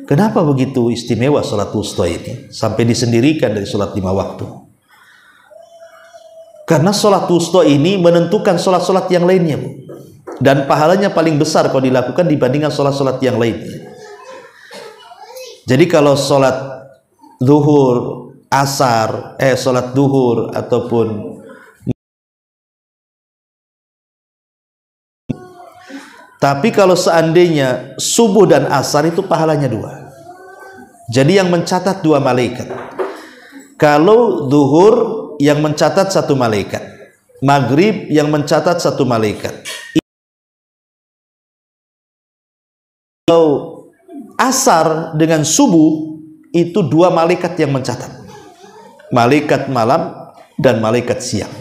Kenapa begitu istimewa salat wusta ini sampai disendirikan dari salat 5 waktu? Karena salat wusta ini menentukan salat-salat yang lainnya, Bu. Dan pahalanya paling besar kalau dilakukan dibandingkan salat-salat yang lainnya. Jadi kalau salat zuhur, asar, salat zuhur ataupun tapi kalau seandainya subuh dan asar itu pahalanya 2. Jadi yang mencatat 2 malaikat. Kalau zuhur yang mencatat 1 malaikat, maghrib yang mencatat 1 malaikat. Kalau asar dengan subuh itu 2 malaikat yang mencatat, malaikat malam dan malaikat siang.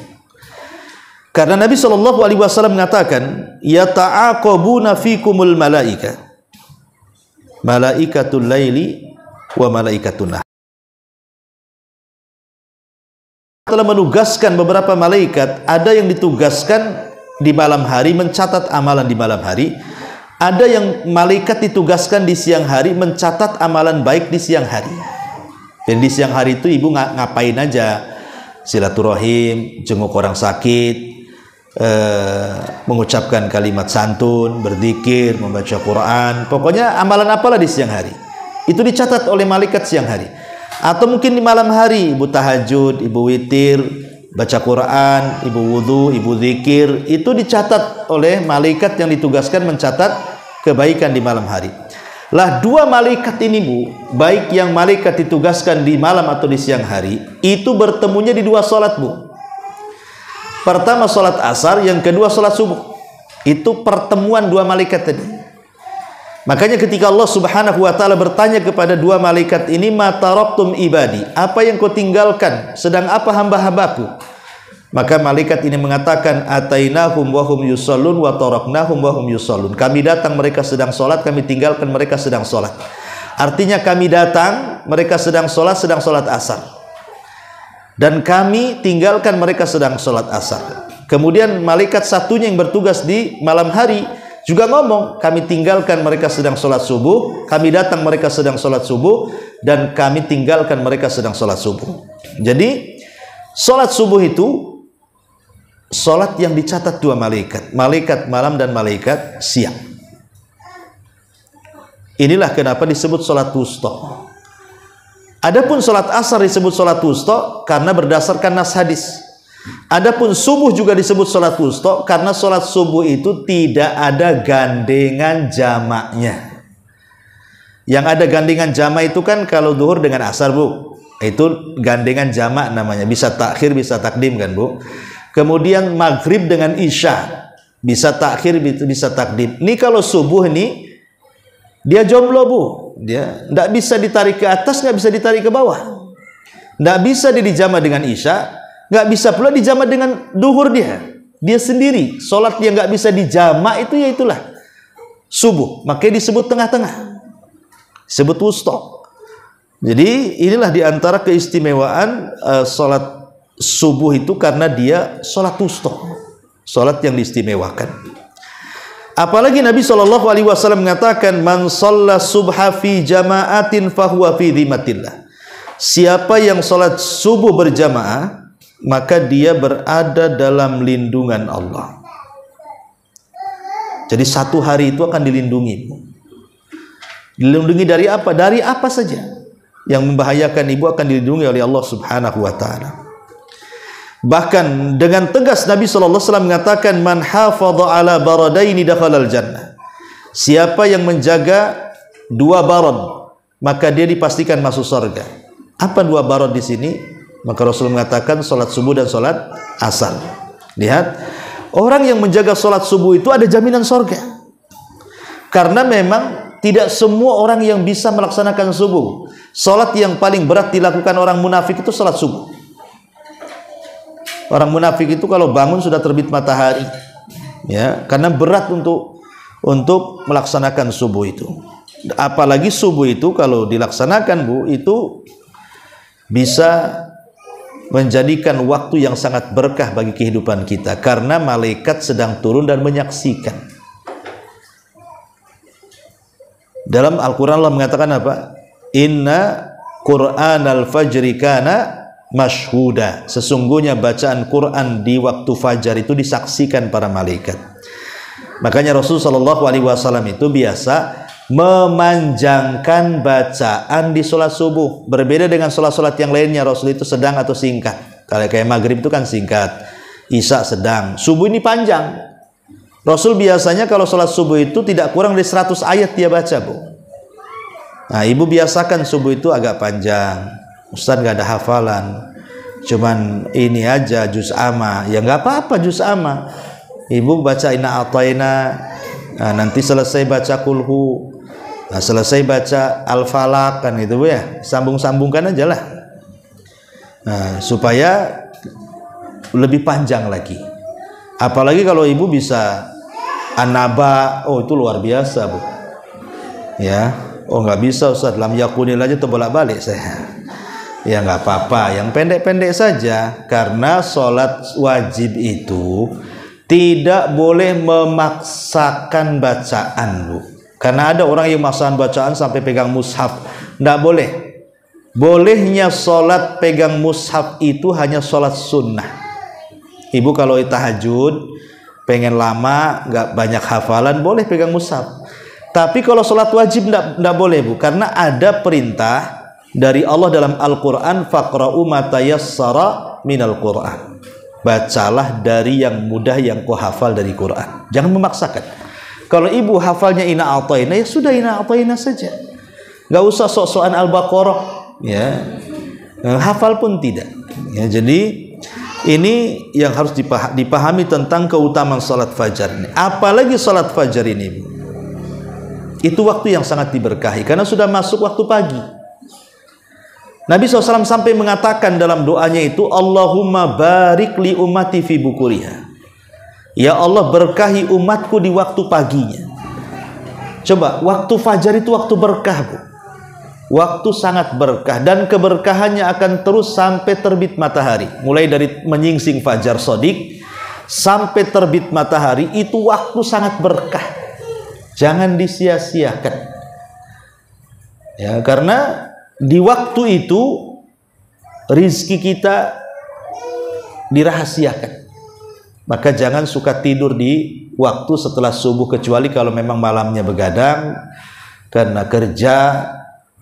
Karena Nabi Shallallahu Alaihi Wasallam mengatakan, yata'aqabuna fikumul malaika, malaikatul laili wa malaikatun nahar. Telah menugaskan beberapa malaikat, ada yang ditugaskan di malam hari mencatat amalan di malam hari, ada yang malaikat ditugaskan di siang hari mencatat amalan baik di siang hari. Dan di siang hari itu ibu ngapain aja? Silaturahim, jenguk orang sakit, mengucapkan kalimat santun, berzikir, membaca Quran, pokoknya amalan apalah di siang hari itu dicatat oleh malaikat siang hari. Atau mungkin di malam hari ibu tahajud, ibu witir, baca Quran, ibu wudu, ibu zikir, itu dicatat oleh malaikat yang ditugaskan mencatat kebaikan di malam hari. Lah 2 malaikat ini, Bu, baik yang malaikat ditugaskan di malam atau di siang hari, itu bertemunya di 2 salat, Bu. Pertama salat asar, yang kedua salat subuh. Itu pertemuan 2 malaikat tadi. Makanya ketika Allah Subhanahu wa taala bertanya kepada 2 malaikat ini, "Ma taraktum ibadi?" Apa yang kau tinggalkan? Sedang apa hamba-hambaku? Maka malaikat ini mengatakan, "Atainahum wa hum yusallun wa taraknahum wa hum yusallun." Kami datang, mereka sedang salat, kami tinggalkan, mereka sedang salat. Artinya kami datang, mereka sedang salat asar. Dan kami tinggalkan, mereka sedang salat asar. Kemudian malaikat satunya yang bertugas di malam hari juga ngomong, kami tinggalkan, mereka sedang sholat subuh, kami datang, mereka sedang sholat subuh, dan kami tinggalkan, mereka sedang sholat subuh. Jadi sholat subuh itu sholat yang dicatat 2 malaikat, malaikat malam dan malaikat siang. Inilah kenapa disebut sholat wusta. Adapun sholat asar disebut sholat wusta karena berdasarkan nas hadis. Adapun subuh juga disebut sholat wusta karena sholat subuh itu tidak ada gandengan jamaknya. Yang ada gandengan jamak itu kan kalau zuhur dengan asar, Bu. Itu gandengan jamak namanya. Bisa takhir, bisa takdim kan, Bu. Kemudian maghrib dengan isya. Bisa takhir, bisa takdim. Ini kalau subuh ini dia jomblo, Bu. Dia tidak bisa ditarik ke atas, nggak bisa ditarik ke bawah. Nggak bisa dia dijama dengan isya, nggak bisa pula dijama dengan duhur dia sendiri. Sholat yang nggak bisa dijama itu ya itulah subuh, makanya disebut tengah-tengah, disebut wusta. Jadi inilah diantara keistimewaan sholat subuh itu karena dia sholat wusta, sholat yang diistimewakan. Apalagi Nabi Shallallahu Alaihi Wasallam mengatakan, man shalla subha fi jama'atin fahuwa fi dhimmatillah. Siapa yang sholat subuh berjamaah, maka dia berada dalam lindungan Allah. Jadi 1 hari itu akan dilindungi. Dilindungi dari apa? Dari apa saja yang membahayakan ibu akan dilindungi oleh Allah Subhanahu wa taala. Bahkan dengan tegas Nabi sallallahu alaihi wasallam mengatakan, man hafadha ala baradaini dakhalal jannah. Siapa yang menjaga 2 barad, maka dia dipastikan masuk surga. Apa 2 barad di sini? Maka Rasul mengatakan salat subuh dan salat asar. Lihat, Orang yang menjaga sholat subuh itu ada jaminan surga. Karena memang tidak semua orang yang bisa melaksanakan subuh. Sholat yang paling berat dilakukan orang munafik itu sholat subuh. Orang munafik itu kalau bangun sudah terbit matahari, ya, karena berat untuk melaksanakan subuh itu. Apalagi subuh itu kalau dilaksanakan, Bu, itu bisa menjadikan waktu yang sangat berkah bagi kehidupan kita, karena malaikat sedang turun dan menyaksikan. Dalam Al-Quran Allah mengatakan apa? Inna Qur'anal fajri kana mashhuda. Sesungguhnya bacaan Quran di waktu fajar itu disaksikan para malaikat. Makanya Rasulullah SAW itu biasa memanjangkan bacaan di sholat subuh. Berbeda dengan sholat-sholat yang lainnya, Rasul itu sedang atau singkat. Kalau kayak maghrib itu kan singkat, isya sedang, subuh ini panjang. Rasul biasanya kalau sholat subuh itu tidak kurang dari 100 ayat dia baca, Bu. Nah, ibu biasakan subuh itu agak panjang. Ustaz nggak ada hafalan, cuman ini aja juz amma. Ya nggak apa-apa juz amma. Ibu baca inna a'tayna, nah, nanti selesai baca kulhu, nah, selesai baca al-falaq, kan gitu, Bu, ya. Sambung-sambungkan aja lah. Nah, supaya lebih panjang lagi. Apalagi kalau ibu bisa An-Naba, oh itu luar biasa, Bu. Ya, oh nggak bisa Ustaz, lam yakunil aja terbolak-balik saya. Ya nggak apa-apa, yang pendek-pendek saja, karena sholat wajib itu tidak boleh memaksakan bacaan, Bu. Karena ada orang yang memaksakan bacaan sampai pegang mushaf, nggak boleh. Bolehnya sholat pegang mushaf itu hanya sholat sunnah. Ibu kalau tahajud pengen lama, nggak banyak hafalan, boleh pegang mushaf. Tapi kalau sholat wajib nggak boleh, Bu, karena ada perintah dari Allah dalam Al-Quran, faqra'u ma tayassara minal Quran. Bacalah dari yang mudah yang kau hafal dari Quran. Jangan memaksakan. Kalau ibu hafalnya inna a'tayna, ya sudah inna a'tayna saja. Nggak usah sok-sokan Al-Baqarah, ya. Hafal pun tidak. Ya, jadi ini yang harus dipahami tentang keutamaan salat fajar ini. Apalagi salat fajar ini, Bu, itu waktu yang sangat diberkahi karena sudah masuk waktu pagi. Nabi SAW sampai mengatakan dalam doanya itu, Allahumma barik li ummati fi bukuriha. Ya Allah, berkahi umatku di waktu paginya. Coba, waktu fajar itu waktu berkah, Bu. Waktu sangat berkah, dan keberkahannya akan terus sampai terbit matahari. Mulai dari menyingsing fajar sodik sampai terbit matahari, itu waktu sangat berkah. Jangan disia-siakan. Ya, karena di waktu itu rizki kita dirahasiakan. Maka jangan suka tidur di waktu setelah subuh, kecuali kalau memang malamnya begadang karena kerja,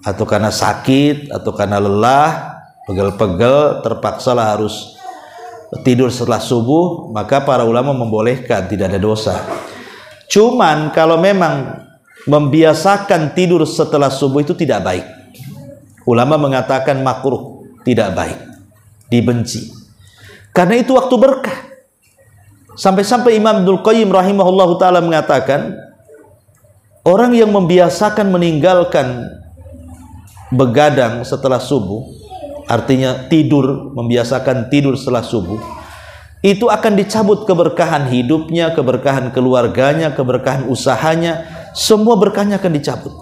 atau karena sakit, atau karena lelah, pegel-pegel, terpaksalah harus tidur setelah subuh, maka para ulama membolehkan, tidak ada dosa. Cuman kalau memang membiasakan tidur setelah subuh itu tidak baik. Ulama mengatakan makruh, tidak baik, dibenci. Karena itu waktu berkah. Sampai-sampai Imam Ibnul Qayyim rahimahullahu ta'ala mengatakan, orang yang membiasakan meninggalkan begadang setelah subuh, artinya tidur, membiasakan tidur setelah subuh, itu akan dicabut keberkahan hidupnya, keberkahan keluarganya, keberkahan usahanya, semua berkahnya akan dicabut.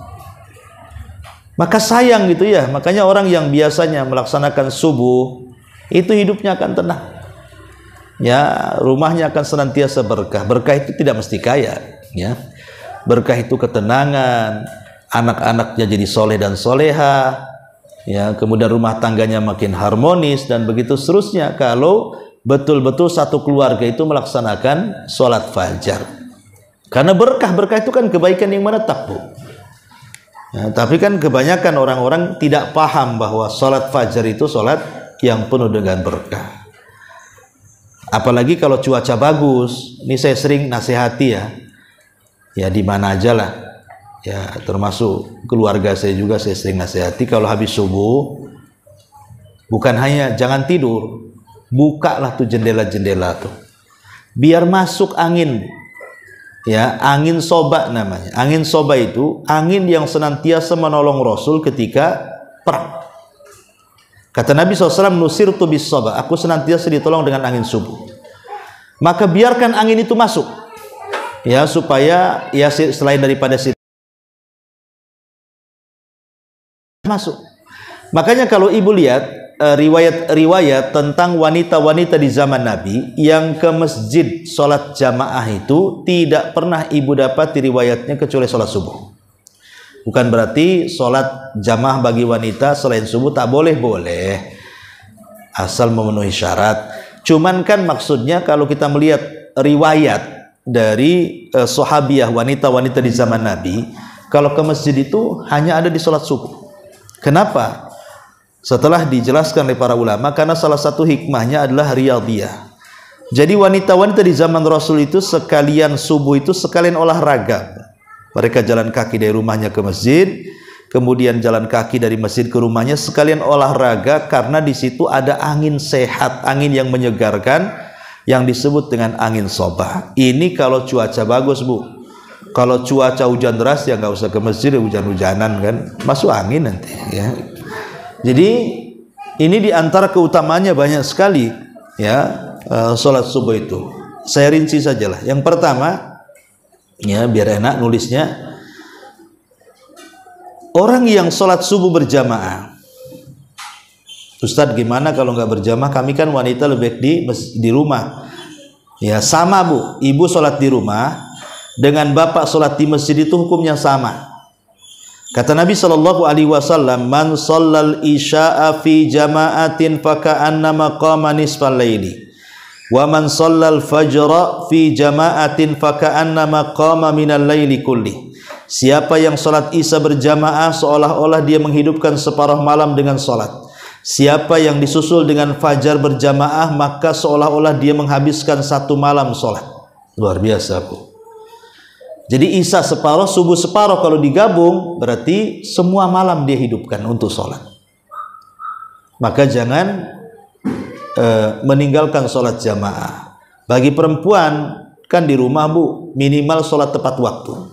Maka sayang gitu ya. Makanya orang yang biasanya melaksanakan subuh itu hidupnya akan tenang, ya, rumahnya akan senantiasa berkah. Berkah itu tidak mesti kaya, ya. Berkah itu ketenangan, anak-anaknya jadi soleh dan soleha, ya, kemudian rumah tangganya makin harmonis, dan begitu seterusnya kalau betul-betul satu keluarga itu melaksanakan sholat fajar. Karena berkah itu kan kebaikan yang menetap, Bu. Ya, tapi kan kebanyakan orang-orang tidak paham bahwa sholat fajar itu sholat yang penuh dengan berkah. Apalagi kalau cuaca bagus. Ini saya sering nasihati, ya di mana aja lah, ya, termasuk keluarga saya juga saya sering nasihati, kalau habis subuh bukan hanya jangan tidur, bukalah tuh jendela-jendela tuh. biar masuk angin. Ya, angin soba namanya. Angin soba itu angin yang senantiasa menolong Rasul ketika perang. Kata Nabi SAW, nusirtu bis soba, aku senantiasa ditolong dengan angin subuh. Maka biarkan angin itu masuk, ya, supaya ya selain daripada masuk. Makanya kalau ibu lihat riwayat-riwayat tentang wanita-wanita di zaman Nabi yang ke masjid sholat jamaah itu tidak pernah ibu dapat di riwayatnya kecuali sholat subuh. Bukan berarti sholat jamaah bagi wanita selain subuh tak boleh, boleh, asal memenuhi syarat. Cuman kan maksudnya kalau kita melihat riwayat dari sahabiah wanita-wanita di zaman Nabi, kalau ke masjid itu hanya ada di sholat subuh. Kenapa? Setelah dijelaskan oleh para ulama, karena salah satu hikmahnya adalah riyadhiyah. Jadi wanita-wanita di zaman Rasul itu sekalian subuh itu sekalian olahraga. Mereka jalan kaki dari rumahnya ke masjid, kemudian jalan kaki dari masjid ke rumahnya sekalian olahraga, karena di situ ada angin sehat, angin yang menyegarkan yang disebut dengan angin soba. Ini kalau cuaca bagus, Bu. Kalau cuaca hujan deras ya nggak usah ke masjid, hujan-hujanan kan, masuk angin nanti ya. Jadi ini diantara keutamaannya banyak sekali ya, sholat subuh itu. Saya rinci sajalah. Yang pertama ya, biar enak nulisnya, orang yang sholat subuh berjamaah. Ustadz, gimana kalau nggak berjamaah? Kami kan wanita lebih di rumah. Ya sama, Bu, ibu sholat di rumah dengan bapak sholat di masjid itu hukumnya sama. Kata Nabi SAW, man shallal isya'a fi jama'atin faka'annama qama nisfal laili, wa man shallal fajra fi jama'atin faka'annama qama minal laili kulli. Siapa yang sholat isya berjamaah seolah-olah dia menghidupkan separuh malam dengan sholat. Siapa yang disusul dengan fajar berjamaah maka seolah-olah dia menghabiskan satu malam sholat. Luar biasa, Bu. Jadi isya separuh, subuh separuh, kalau digabung berarti semua malam dia hidupkan untuk sholat. Maka jangan meninggalkan sholat jamaah. Bagi perempuan kan di rumah, Bu, minimal sholat tepat waktu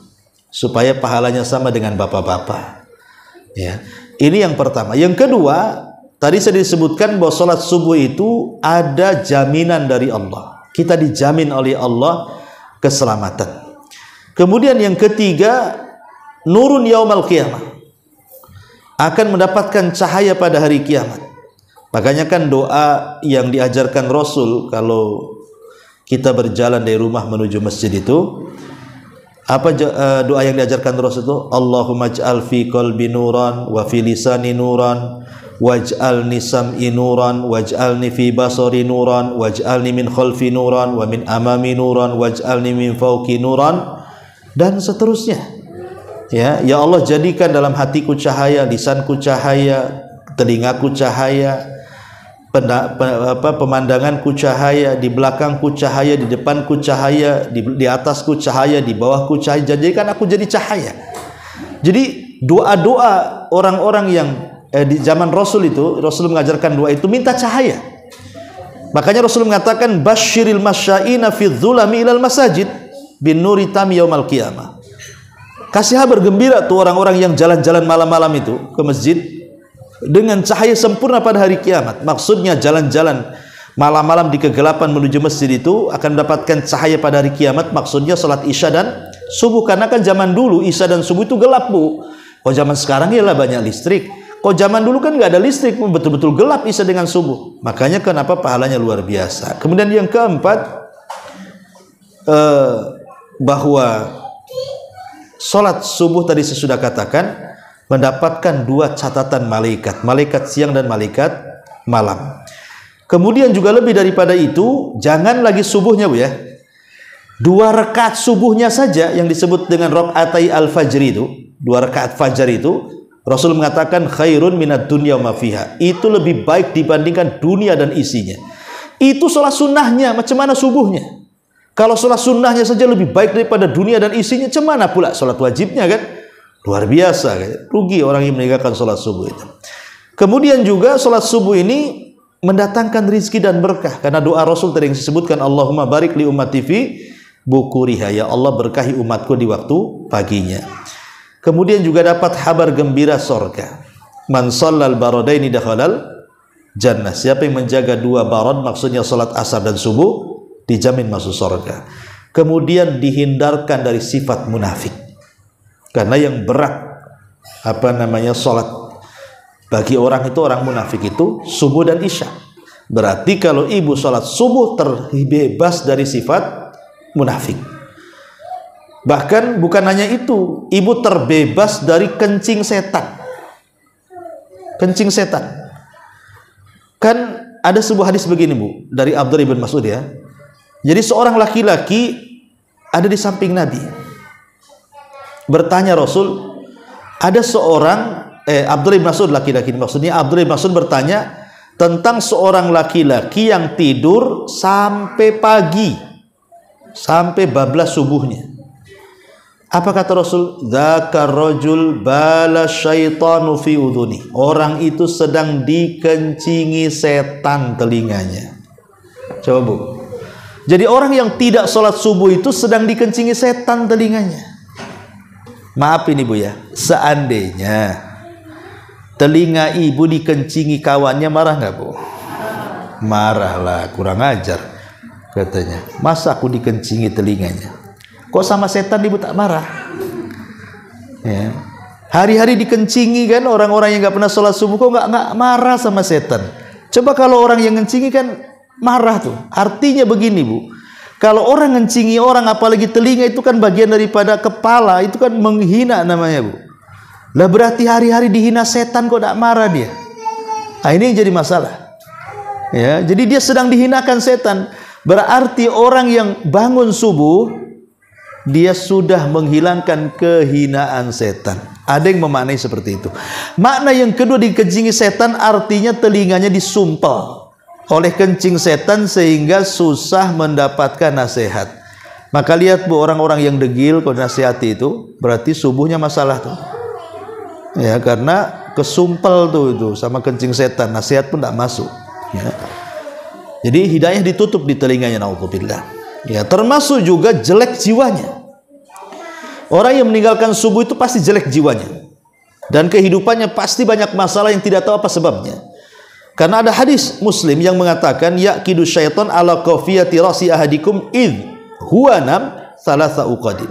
supaya pahalanya sama dengan bapak-bapak ya. Ini yang pertama. Yang kedua, tadi saya disebutkan bahwa sholat subuh itu ada jaminan dari Allah. Kita dijamin oleh Allah keselamatan. Kemudian yang ketiga, nurun yaumal qiyamah, akan mendapatkan cahaya pada hari kiamat. Makanya kan doa yang diajarkan Rasul kalau kita berjalan dari rumah menuju masjid itu, apa doa yang diajarkan Rasul itu? Allahumma ij'al fi qalbi nuran wa fi lisani nuran waj'alni sam'i nuran waj'alni fi basari nuran waj'alni min khalfi nuran wa min amami nuran waj'alni min fawqi nuran, dan seterusnya. Ya Allah, jadikan dalam hatiku cahaya, lisanku cahaya, telingaku cahaya, pemandanganku cahaya, di belakangku cahaya, di depanku cahaya, di atasku cahaya, di bawahku cahaya. Jadikan aku jadi cahaya. Jadi doa-doa orang-orang yang di zaman Rasul itu, Rasul mengajarkan doa itu minta cahaya. Makanya Rasul mengatakan basyiril masya'ina fi dzulami ilal masajid bin nuri tam yaumal qiyamah. Kasih kabar gembira tuh orang-orang yang jalan-jalan malam-malam itu ke masjid dengan cahaya sempurna pada hari kiamat. Maksudnya jalan-jalan malam-malam di kegelapan menuju masjid itu akan mendapatkan cahaya pada hari kiamat. Maksudnya salat isya dan subuh, karena kan zaman dulu isya dan subuh itu gelap, Bu. Kalau zaman sekarang ya lah banyak listrik. Kalau zaman dulu kan nggak ada listrik, betul-betul gelap isya dengan subuh. Makanya kenapa pahalanya luar biasa. Kemudian yang keempat, bahwa sholat subuh tadi saya sudah katakan mendapatkan dua catatan malaikat, malaikat siang dan malaikat malam. Kemudian juga lebih daripada itu, jangan lagi subuhnya, Bu ya, 2 rakaat subuhnya saja yang disebut dengan rakaatai al-fajr itu, 2 rakaat fajar itu Rasul mengatakan khairun minad dunya wa ma fiha, itu lebih baik dibandingkan dunia dan isinya. Itu sholat sunnahnya, macam mana subuhnya? Kalau sholat sunnahnya saja lebih baik daripada dunia dan isinya, cemana pula sholat wajibnya kan? Luar biasa kan? Rugi orang yang meninggalkan sholat subuh itu. Kemudian juga sholat subuh ini mendatangkan rizki dan berkah, karena doa Rasul tadi yang disebutkan, Allahumma barik li ummati fi bukuriha, ya Allah berkahi umatku di waktu paginya. Kemudian juga dapat kabar gembira surga, man shallal baradaini dakhalal jannah, siapa yang menjaga dua barad, maksudnya salat asar dan subuh, dijamin masuk surga. Kemudian dihindarkan dari sifat munafik, karena yang berat salat bagi orang itu, orang munafik itu subuh dan isya. Berarti kalau ibu sholat subuh terbebas dari sifat munafik. Bahkan bukan hanya itu, ibu terbebas dari kencing setan. Kencing setan. Kan ada sebuah hadis begini Bu, dari Abdullah bin Mas'ud ya. Jadi seorang laki-laki ada di samping Nabi. Bertanya Rasul, ada seorang Abdullah bin Mas'ud, laki-laki maksudnya, Abdullah bin Mas'ud bertanya tentang seorang laki-laki yang tidur sampai pagi, sampai bablas subuhnya. Apa kata Rasul? Dzakar rajul bala syaitanu fi udhuni, orang itu sedang dikencingi setan telinganya. Coba Bu, jadi orang yang tidak sholat subuh itu sedang dikencingi setan telinganya. Maaf ini Bu ya, seandainya telinga ibu dikencingi kawannya, marah nggak Bu? Marahlah, kurang ajar katanya. Masa aku dikencingi telinganya? Kok sama setan ibu tak marah? Ya. Hari-hari dikencingi kan orang-orang yang nggak pernah sholat subuh, kok nggak marah sama setan? Coba kalau orang yang ngencingi kan marah tuh. Artinya begini Bu, kalau orang ngencingi orang, apalagi telinga, itu kan bagian daripada kepala, itu kan menghina namanya Bu. Lah berarti hari-hari dihina setan kok tak marah dia. Nah, ini yang jadi masalah. Ya, jadi dia sedang dihinakan setan. Berarti orang yang bangun subuh, dia sudah menghilangkan kehinaan setan. Ada yang memaknai seperti itu. Makna yang kedua, dikencingi setan, artinya telinganya disumpal oleh kencing setan sehingga susah mendapatkan nasihat. Maka lihat Bu, orang-orang yang degil kalau nasihati itu berarti subuhnya masalah tuh. Ya, karena kesumpel tuh itu sama kencing setan, nasihat pun tidak masuk. Ya. Jadi hidayah ditutup di telinganya, naudzubillah. Ya, termasuk juga jelek jiwanya. Orang yang meninggalkan subuh itu pasti jelek jiwanya, dan kehidupannya pasti banyak masalah yang tidak tahu apa sebabnya. Karena ada hadis Muslim yang mengatakan, yaqidu syaitan ala qafiyati rasi ahadikum id huwa nam thalatha uqadin.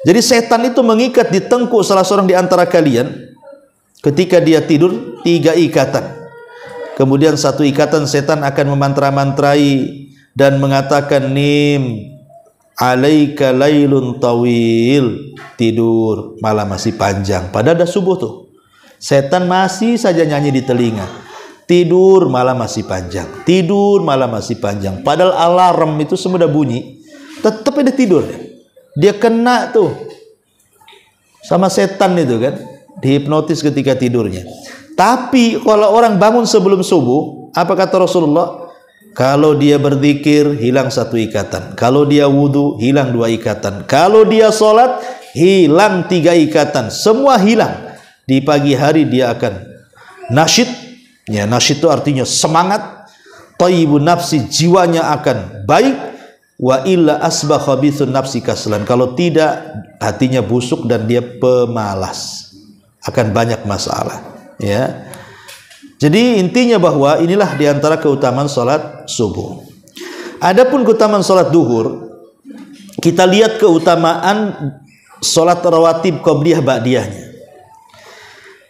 Jadi setan itu mengikat di tengkuk salah seorang di antara kalian ketika dia tidur 3 ikatan. Kemudian 1 ikatan setan akan memantra-mantrai dan mengatakan, nim alaika lailun tawil, tidur malam masih panjang. Padahal dah subuh tuh. Setan masih saja nyanyi di telinga, tidur malam masih panjang, tidur malam masih panjang. Padahal alarm itu semua udah bunyi, tetap dia tidur. Dia kena tuh sama setan itu kan, dihipnotis ketika tidurnya. Tapi kalau orang bangun sebelum subuh, apa kata Rasulullah? Kalau dia berzikir hilang 1 ikatan, kalau dia wudhu hilang 2 ikatan, kalau dia sholat hilang 3 ikatan, semua hilang. Di pagi hari dia akan nasyid, ya nasyid itu artinya semangat, thayyibun nafsi, jiwanya akan baik. Wa illa asbah khabithun nafsi kaslan, kalau tidak hatinya busuk dan dia pemalas, akan banyak masalah. Ya, jadi intinya bahwa inilah diantara keutamaan salat subuh. Adapun keutamaan salat duhur, kita lihat keutamaan salat rawatib qabliyah ba'diyahnya.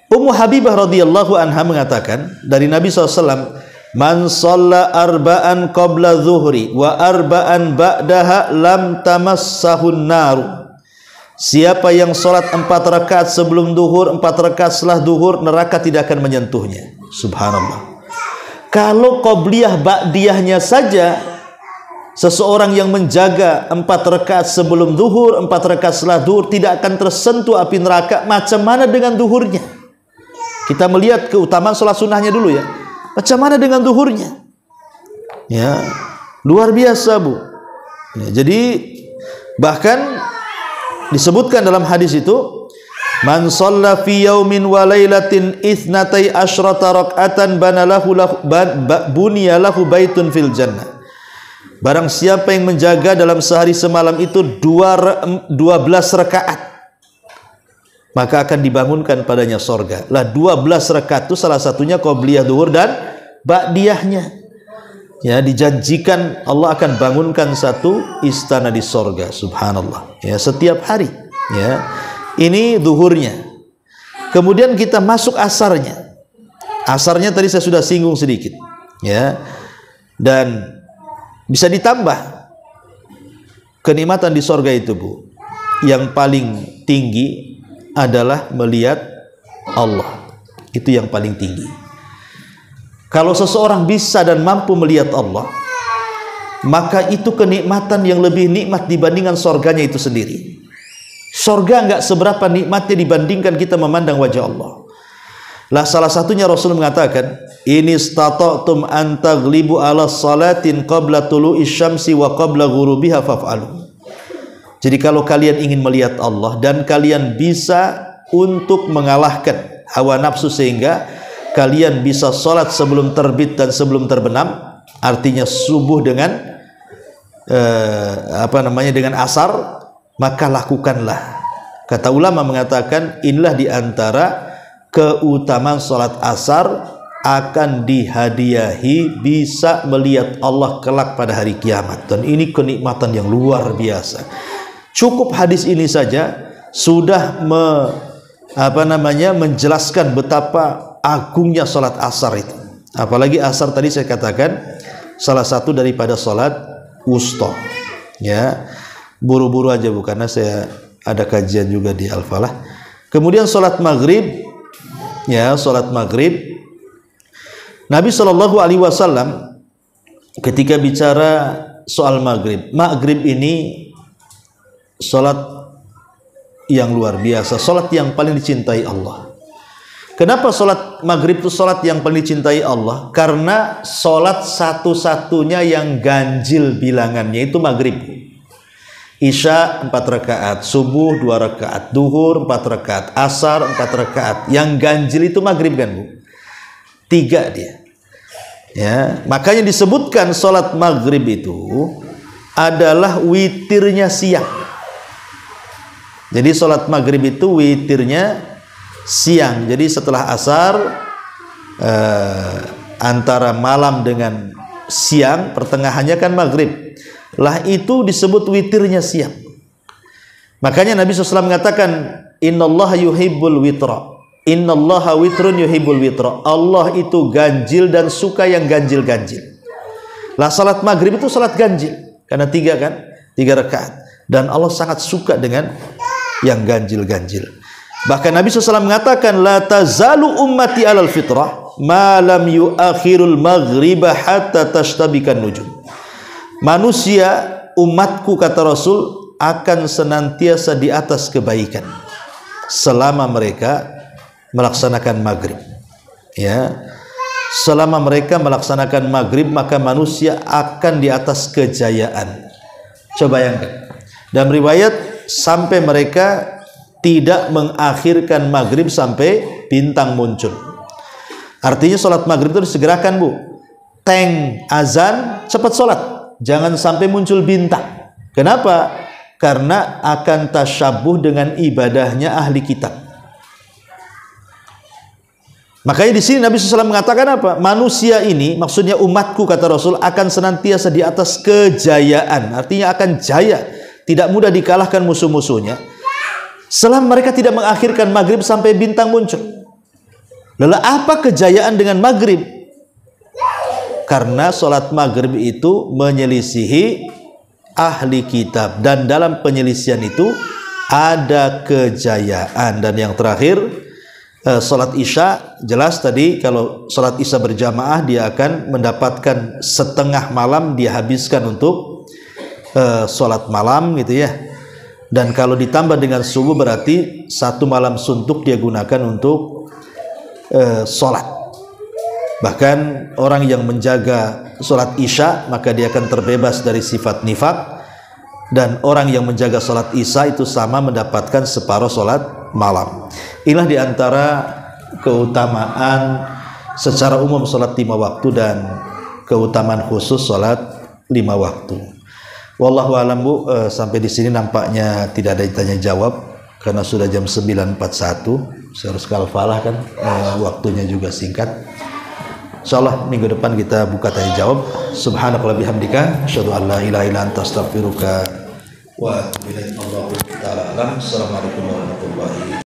Ummu Habibah radhiyallahu anha mengatakan dari Nabi SAW, man shalla arba'an qabla zuhri wa arba'an ba'daha lam tamassahun naru. Siapa yang sholat 4 rakaat sebelum duhur, 4 rakaat setelah duhur, neraka tidak akan menyentuhnya. Subhanallah. Kalau qabliyah ba'diyahnya saja, seseorang yang menjaga 4 rakaat sebelum duhur, 4 rakaat setelah duhur tidak akan tersentuh api neraka. Macam mana dengan duhurnya? Kita melihat keutamaan sholat sunnahnya dulu ya. Macam mana dengan duhurnya? Ya, luar biasa Bu. Ya, jadi bahkan disebutkan dalam hadis itu, Man shalla fi yaumin wa lailatin itsnatai asyrata rak'atan bunya lahu baitun fil jannah. Barang siapa yang menjaga dalam sehari semalam itu 12 rakaat, maka akan dibangunkan padanya sorga. Lah 12 rakaat itu salah satunya qobliyah duhur dan ba'diyahnya. Ya, dijanjikan Allah akan bangunkan satu istana di sorga, subhanallah. Ya, setiap hari. Ya, ini duhurnya. Kemudian kita masuk asarnya. Asarnya tadi saya sudah singgung sedikit. Ya, dan bisa ditambah kenikmatan di sorga itu, Bu. Yang paling tinggi adalah melihat Allah. Itu yang paling tinggi. Kalau seseorang bisa dan mampu melihat Allah, maka itu kenikmatan yang lebih nikmat dibandingkan sorganya itu sendiri. Sorga enggak seberapa nikmatnya dibandingkan kita memandang wajah Allah. Lah salah satunya Rasul mengatakan, "Ini istata'tum an taghlibu ala salatin qabla tulu'is syamsi wa qabla ghurubiha faf'alu." Jadi kalau kalian ingin melihat Allah dan kalian bisa untuk mengalahkan hawa nafsu sehingga kalian bisa sholat sebelum terbit dan sebelum terbenam, artinya subuh dengan dengan asar, maka lakukanlah. Kata ulama mengatakan inilah diantara keutamaan sholat asar, akan dihadiahi bisa melihat Allah kelak pada hari kiamat, dan ini kenikmatan yang luar biasa. Cukup hadis ini saja sudah menjelaskan betapa agungnya sholat asar itu. Apalagi asar tadi saya katakan salah satu daripada sholat wusta. Ya, buru-buru aja Bu, karena saya ada kajian juga di Al-Falah. Kemudian sholat maghrib. Ya, sholat maghrib. Nabi SAW ketika bicara soal maghrib, maghrib ini sholat yang luar biasa, sholat yang paling dicintai Allah. Kenapa sholat maghrib itu sholat yang paling dicintai Allah? Karena sholat satu-satunya yang ganjil bilangannya itu maghrib. Isya 4 rakaat, subuh 2 rakaat, duhur 4 rakaat, asar 4 rakaat. Yang ganjil itu maghrib kan Bu? 3 dia. Ya, makanya disebutkan sholat maghrib itu adalah witirnya siang. Jadi sholat maghrib itu witirnya siang. Jadi setelah asar, antara malam dengan siang, pertengahannya kan maghrib. Lah itu disebut witirnya siang. Makanya Nabi SAW mengatakan, Innallaha yuhibbul witra. Innallaha witrun yuhibbul witra. Allah itu ganjil dan suka yang ganjil-ganjil. Lah salat maghrib itu salat ganjil, karena 3 kan, 3 rakaat. Dan Allah sangat suka dengan yang ganjil-ganjil. Bahkan Nabi SAW mengatakan, la tazalu ummati alal fitrah ma lam yuakhirul maghriba hatta tashtabikan nujum. Manusia, umatku kata Rasul, akan senantiasa di atas kebaikan selama mereka melaksanakan maghrib. Ya, selama mereka melaksanakan maghrib, maka manusia akan di atas kejayaan. Coba bayangkan, dalam riwayat sampai mereka tidak mengakhirkan maghrib sampai bintang muncul. Artinya sholat maghrib itu disegerakan Bu. Teng azan, cepat sholat, jangan sampai muncul bintang. Kenapa? Karena akan tasyabuh dengan ibadahnya ahli kitab. Makanya di sini Nabi SAW mengatakan apa? Manusia ini, maksudnya umatku kata Rasul, akan senantiasa di atas kejayaan. Artinya akan jaya, tidak mudah dikalahkan musuh-musuhnya selama mereka tidak mengakhirkan maghrib sampai bintang muncul. Lalu apa kejayaan dengan maghrib? Karena sholat maghrib itu menyelisihi ahli kitab, dan dalam penyelisihan itu ada kejayaan. Dan yang terakhir, sholat isya, jelas tadi kalau sholat isya berjamaah dia akan mendapatkan setengah malam dia habiskan untuk sholat malam gitu ya. Dan kalau ditambah dengan subuh berarti 1 malam suntuk dia gunakan untuk sholat. Bahkan orang yang menjaga sholat isya maka dia akan terbebas dari sifat nifak, dan orang yang menjaga sholat isya itu sama mendapatkan separuh sholat malam. Inilah diantara keutamaan secara umum sholat 5 waktu dan keutamaan khusus sholat 5 waktu. Wallahu a'lam bu. Sampai di sini nampaknya tidak ada tanya jawab karena sudah jam 9.41. Saya harus kalfalah kan, waktunya juga singkat. Insyaallah minggu depan kita buka tanya jawab. Subhanakallah bihamdika asyhadu an la ilaha illa anta astaghfiruka wa atubu ilaik. Allahu ta'ala alam. Assalamualaikum warahmatullahi wabarakatuh.